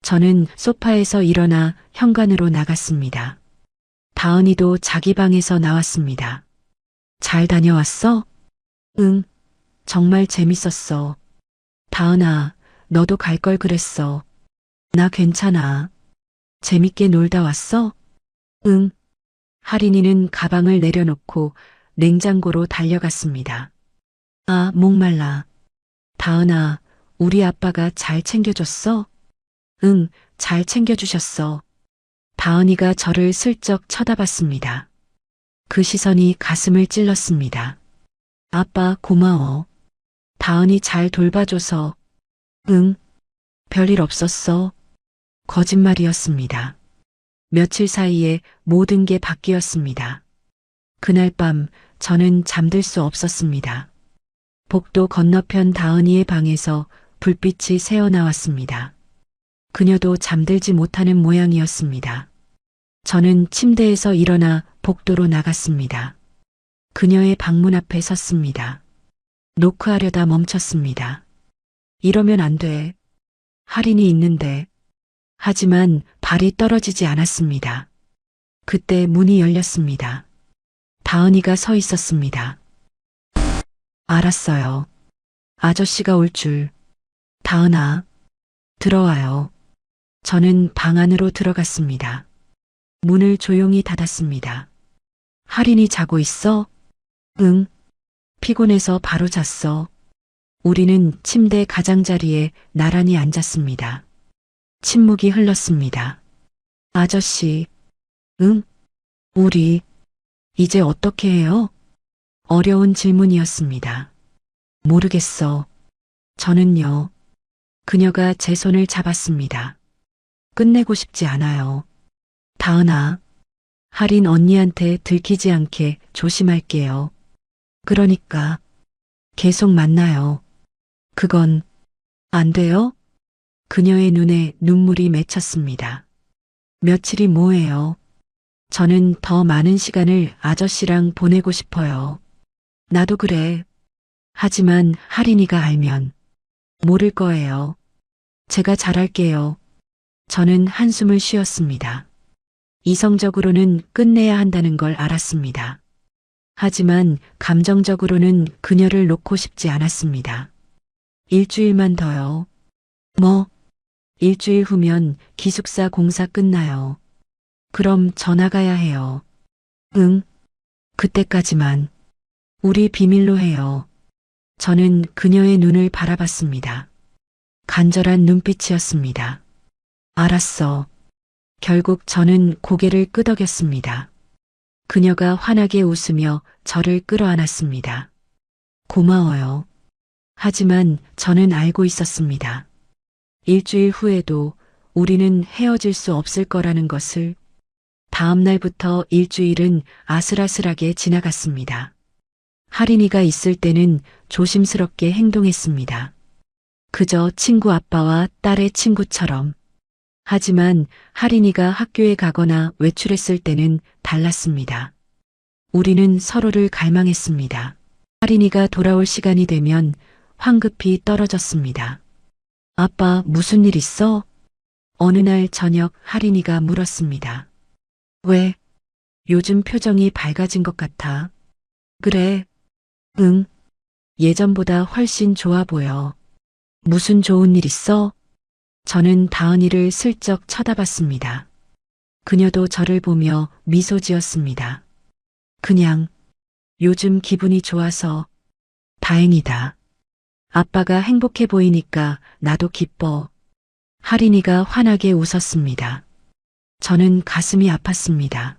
C: 저는 소파에서 일어나 현관으로 나갔습니다. 다은이도 자기 방에서 나왔습니다. 잘 다녀왔어? 응, 정말 재밌었어. 다은아, 너도 갈 걸 그랬어. 나 괜찮아. 재밌게 놀다 왔어? 응. 할인이는 가방을 내려놓고 냉장고로 달려갔습니다. 아, 목말라. 다은아, 우리 아빠가 잘 챙겨줬어? 응, 잘 챙겨주셨어. 다은이가 저를 슬쩍 쳐다봤습니다. 그 시선이 가슴을 찔렀습니다. 아빠, 고마워. 다은이 잘 돌봐줘서. 응, 별일 없었어. 거짓말이었습니다. 며칠 사이에 모든 게 바뀌었습니다. 그날 밤 저는 잠들 수 없었습니다. 복도 건너편 다은이의 방에서 불빛이 새어나왔습니다. 그녀도 잠들지 못하는 모양이었습니다. 저는 침대에서 일어나 복도로 나갔습니다. 그녀의 방문 앞에 섰습니다. 노크하려다 멈췄습니다. 이러면 안 돼. 할인이 있는데. 하지만 발이 떨어지지 않았습니다. 그때 문이 열렸습니다. 다은이가 서 있었습니다. 알았어요. 아저씨가 올 줄. 다은아, 들어와요. 저는 방 안으로 들어갔습니다. 문을 조용히 닫았습니다. 할인이 자고 있어? 응. 피곤해서 바로 잤어. 우리는 침대 가장자리에 나란히 앉았습니다. 침묵이 흘렀습니다. 아저씨, 응? 우리, 이제 어떻게 해요? 어려운 질문이었습니다. 모르겠어. 저는요. 그녀가 제 손을 잡았습니다. 끝내고 싶지 않아요. 다은아, 할인 언니한테 들키지 않게 조심할게요. 그러니까, 계속 만나요. 그건, 안 돼요? 그녀의 눈에 눈물이 맺혔습니다. 며칠이 뭐예요? 저는 더 많은 시간을 아저씨랑 보내고 싶어요. 나도 그래. 하지만 할인이가 알면 모를 거예요. 제가 잘할게요. 저는 한숨을 쉬었습니다. 이성적으로는 끝내야 한다는 걸 알았습니다. 하지만 감정적으로는 그녀를 놓고 싶지 않았습니다. 일주일만 더요. 뭐? 일주일 후면 기숙사 공사 끝나요. 그럼 저 나가야 해요. 응. 그때까지만 우리 비밀로 해요. 저는 그녀의 눈을 바라봤습니다. 간절한 눈빛이었습니다. 알았어. 결국 저는 고개를 끄덕였습니다. 그녀가 환하게 웃으며 저를 끌어안았습니다. 고마워요. 하지만 저는 알고 있었습니다. 일주일 후에도 우리는 헤어질 수 없을 거라는 것을. 다음 날부터 일주일은 아슬아슬하게 지나갔습니다. 할인이가 있을 때는 조심스럽게 행동했습니다. 그저 친구 아빠와 딸의 친구처럼. 하지만 할인이가 학교에 가거나 외출했을 때는 달랐습니다. 우리는 서로를 갈망했습니다. 할인이가 돌아올 시간이 되면 황급히 떨어졌습니다. 아빠, 무슨 일 있어? 어느 날 저녁 할인이가 물었습니다. 왜? 요즘 표정이 밝아진 것 같아. 그래. 응. 예전보다 훨씬 좋아 보여. 무슨 좋은 일 있어? 저는 다은이를 슬쩍 쳐다봤습니다. 그녀도 저를 보며 미소 지었습니다. 그냥 요즘 기분이 좋아서 다행이다. 아빠가 행복해 보이니까 나도 기뻐. 할인이가 환하게 웃었습니다. 저는 가슴이 아팠습니다.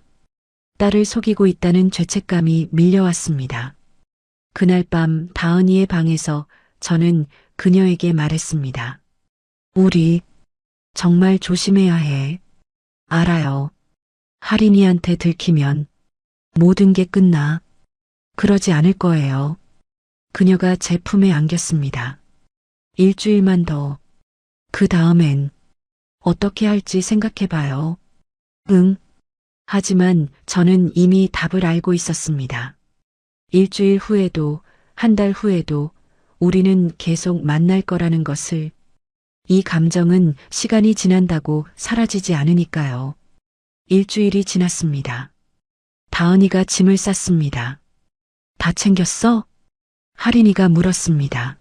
C: 딸을 속이고 있다는 죄책감이 밀려왔습니다. 그날 밤 다은이의 방에서 저는 그녀에게 말했습니다. 우리 정말 조심해야 해. 알아요. 할인이한테 들키면 모든 게 끝나. 그러지 않을 거예요. 그녀가 제 품에 안겼습니다. 일주일만 더. 그 다음엔 어떻게 할지 생각해봐요. 응. 하지만 저는 이미 답을 알고 있었습니다. 일주일 후에도, 한 달 후에도 우리는 계속 만날 거라는 것을. 이 감정은 시간이 지난다고 사라지지 않으니까요. 일주일이 지났습니다. 다은이가 짐을 쌌습니다. 다 챙겼어? 할인이가 물었습니다.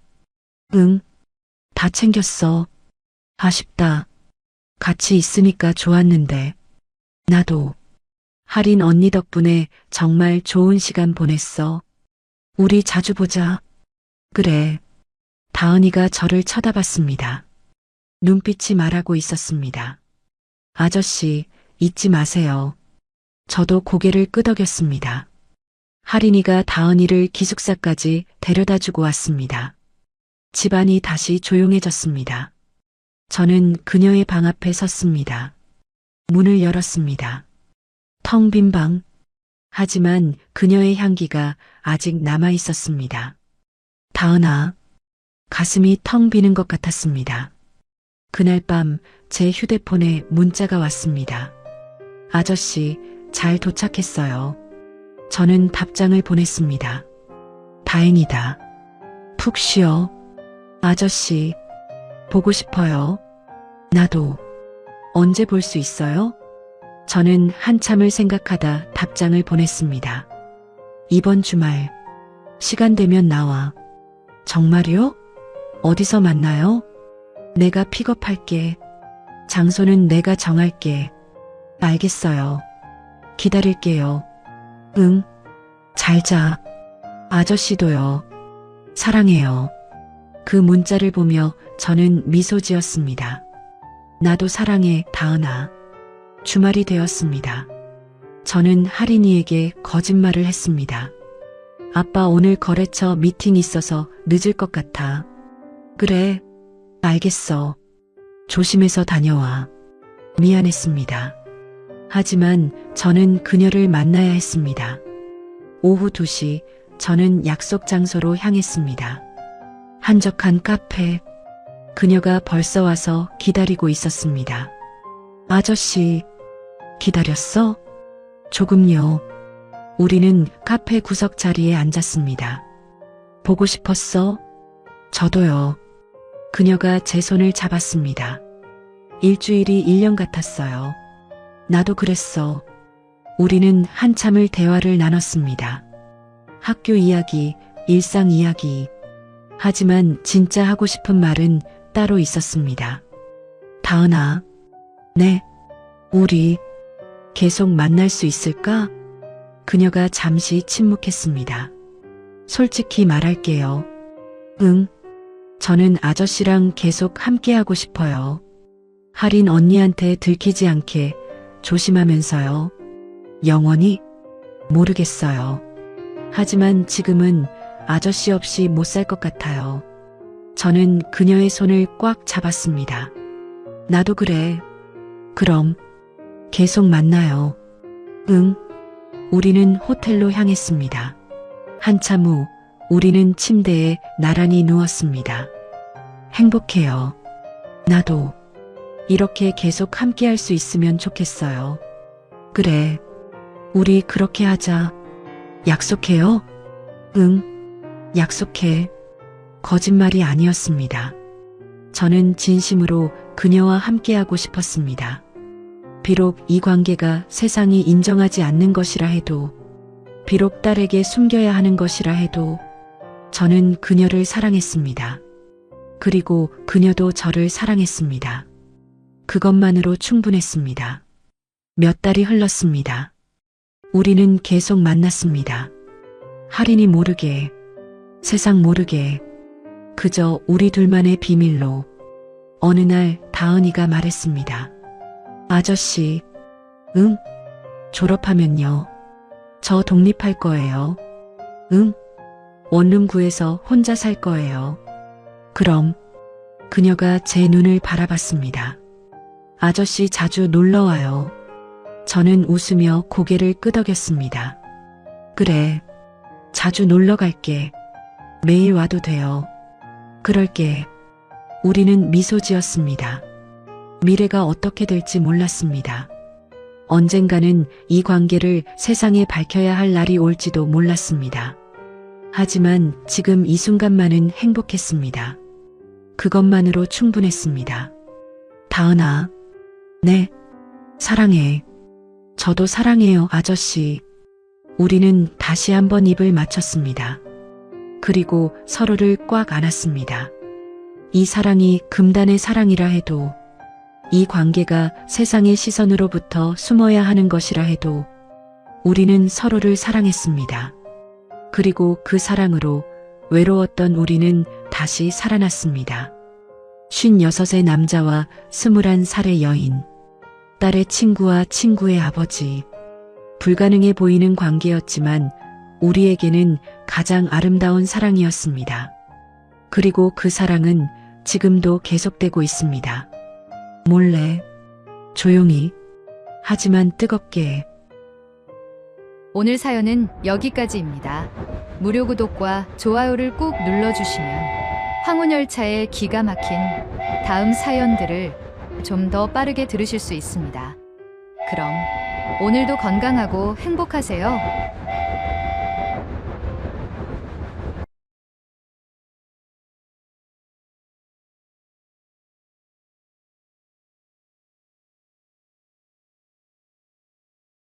C: 응, 다 챙겼어. 아쉽다. 같이 있으니까 좋았는데. 나도. 할인 언니 덕분에 정말 좋은 시간 보냈어. 우리 자주 보자. 그래. 다은이가 저를 쳐다봤습니다. 눈빛이 말하고 있었습니다. 아저씨, 잊지 마세요. 저도 고개를 끄덕였습니다. 할인이가 다은이를 기숙사까지 데려다 주고 왔습니다. 집안이 다시 조용해졌습니다. 저는 그녀의 방 앞에 섰습니다. 문을 열었습니다. 텅 빈 방. 하지만 그녀의 향기가 아직 남아 있었습니다. 다은아. 가슴이 텅 비는 것 같았습니다. 그날 밤 제 휴대폰에 문자가 왔습니다. 아저씨, 잘 도착했어요. 저는 답장을 보냈습니다. 다행이다. 푹 쉬어. 아저씨, 보고 싶어요. 나도. 언제 볼 수 있어요? 저는 한참을 생각하다 답장을 보냈습니다. 이번 주말. 시간 되면 나와. 정말요? 어디서 만나요? 내가 픽업할게. 장소는 내가 정할게. 알겠어요. 기다릴게요. 응. 잘 자. 아저씨도요. 사랑해요. 그 문자를 보며 저는 미소 지었습니다. 나도 사랑해, 다은아. 주말이 되었습니다. 저는 할인이에게 거짓말을 했습니다. 아빠 오늘 거래처 미팅 있어서 늦을 것 같아. 그래, 알겠어. 조심해서 다녀와. 미안했습니다. 하지만 저는 그녀를 만나야 했습니다. 오후 2시 저는 약속 장소로 향했습니다. 한적한 카페. 그녀가 벌써 와서 기다리고 있었습니다. 아저씨, 기다렸어? 조금요. 우리는 카페 구석 자리에 앉았습니다. 보고 싶었어? 저도요. 그녀가 제 손을 잡았습니다. 일주일이 1년 같았어요. 나도 그랬어. 우리는 한참을 대화를 나눴습니다. 학교 이야기, 일상 이야기. 하지만 진짜 하고 싶은 말은 따로 있었습니다. 다은아. 네. 우리 계속 만날 수 있을까? 그녀가 잠시 침묵했습니다. 솔직히 말할게요. 응. 저는 아저씨랑 계속 함께하고 싶어요. 할인 언니한테 들키지 않게 조심하면서요. 영원히? 모르겠어요. 하지만 지금은 아저씨 없이 못 살 것 같아요. 저는 그녀의 손을 꽉 잡았습니다. 나도 그래. 그럼 계속 만나요. 응. 우리는 호텔로 향했습니다. 한참 후 우리는 침대에 나란히 누웠습니다. 행복해요. 나도 이렇게 계속 함께할 수 있으면 좋겠어요. 그래. 우리 그렇게 하자. 약속해요? 응. 약속해. 거짓말이 아니었습니다. 저는 진심으로 그녀와 함께하고 싶었습니다. 비록 이 관계가 세상이 인정하지 않는 것이라 해도, 비록 딸에게 숨겨야 하는 것이라 해도, 저는 그녀를 사랑했습니다. 그리고 그녀도 저를 사랑했습니다. 그것만으로 충분했습니다. 몇 달이 흘렀습니다. 우리는 계속 만났습니다. 할인이 모르게, 세상 모르게, 그저 우리 둘만의 비밀로. 어느 날 다은이가 말했습니다. 아저씨, 응? 졸업하면요. 저 독립할 거예요. 응? 원룸 구해서 혼자 살 거예요. 그럼. 그녀가 제 눈을 바라봤습니다. 아저씨 자주 놀러 와요. 저는 웃으며 고개를 끄덕였습니다. 그래. 자주 놀러 갈게. 매일 와도 돼요. 그럴게. 우리는 미소 지었습니다. 미래가 어떻게 될지 몰랐습니다. 언젠가는 이 관계를 세상에 밝혀야 할 날이 올지도 몰랐습니다. 하지만 지금 이 순간만은 행복했습니다. 그것만으로 충분했습니다. 다은아. 네. 사랑해. 저도 사랑해요, 아저씨. 우리는 다시 한번 입을 맞췄습니다. 그리고 서로를 꽉 안았습니다. 이 사랑이 금단의 사랑이라 해도, 이 관계가 세상의 시선으로부터 숨어야 하는 것이라 해도, 우리는 서로를 사랑했습니다. 그리고 그 사랑으로 외로웠던 우리는 다시 살아났습니다. 56의 남자와 21살의 여인, 딸의 친구와 친구의 아버지. 불가능해 보이는 관계였지만 우리에게는 가장 아름다운 사랑이었습니다. 그리고 그 사랑은 지금도 계속되고 있습니다. 몰래, 조용히, 하지만 뜨겁게.
E: 오늘 사연은 여기까지입니다. 무료 구독과 좋아요를 꾹 눌러주시면 황혼열차의 기가 막힌 다음 사연들을 좀 더 빠르게 들으실 수 있습니다. 그럼 오늘도 건강하고 행복하세요.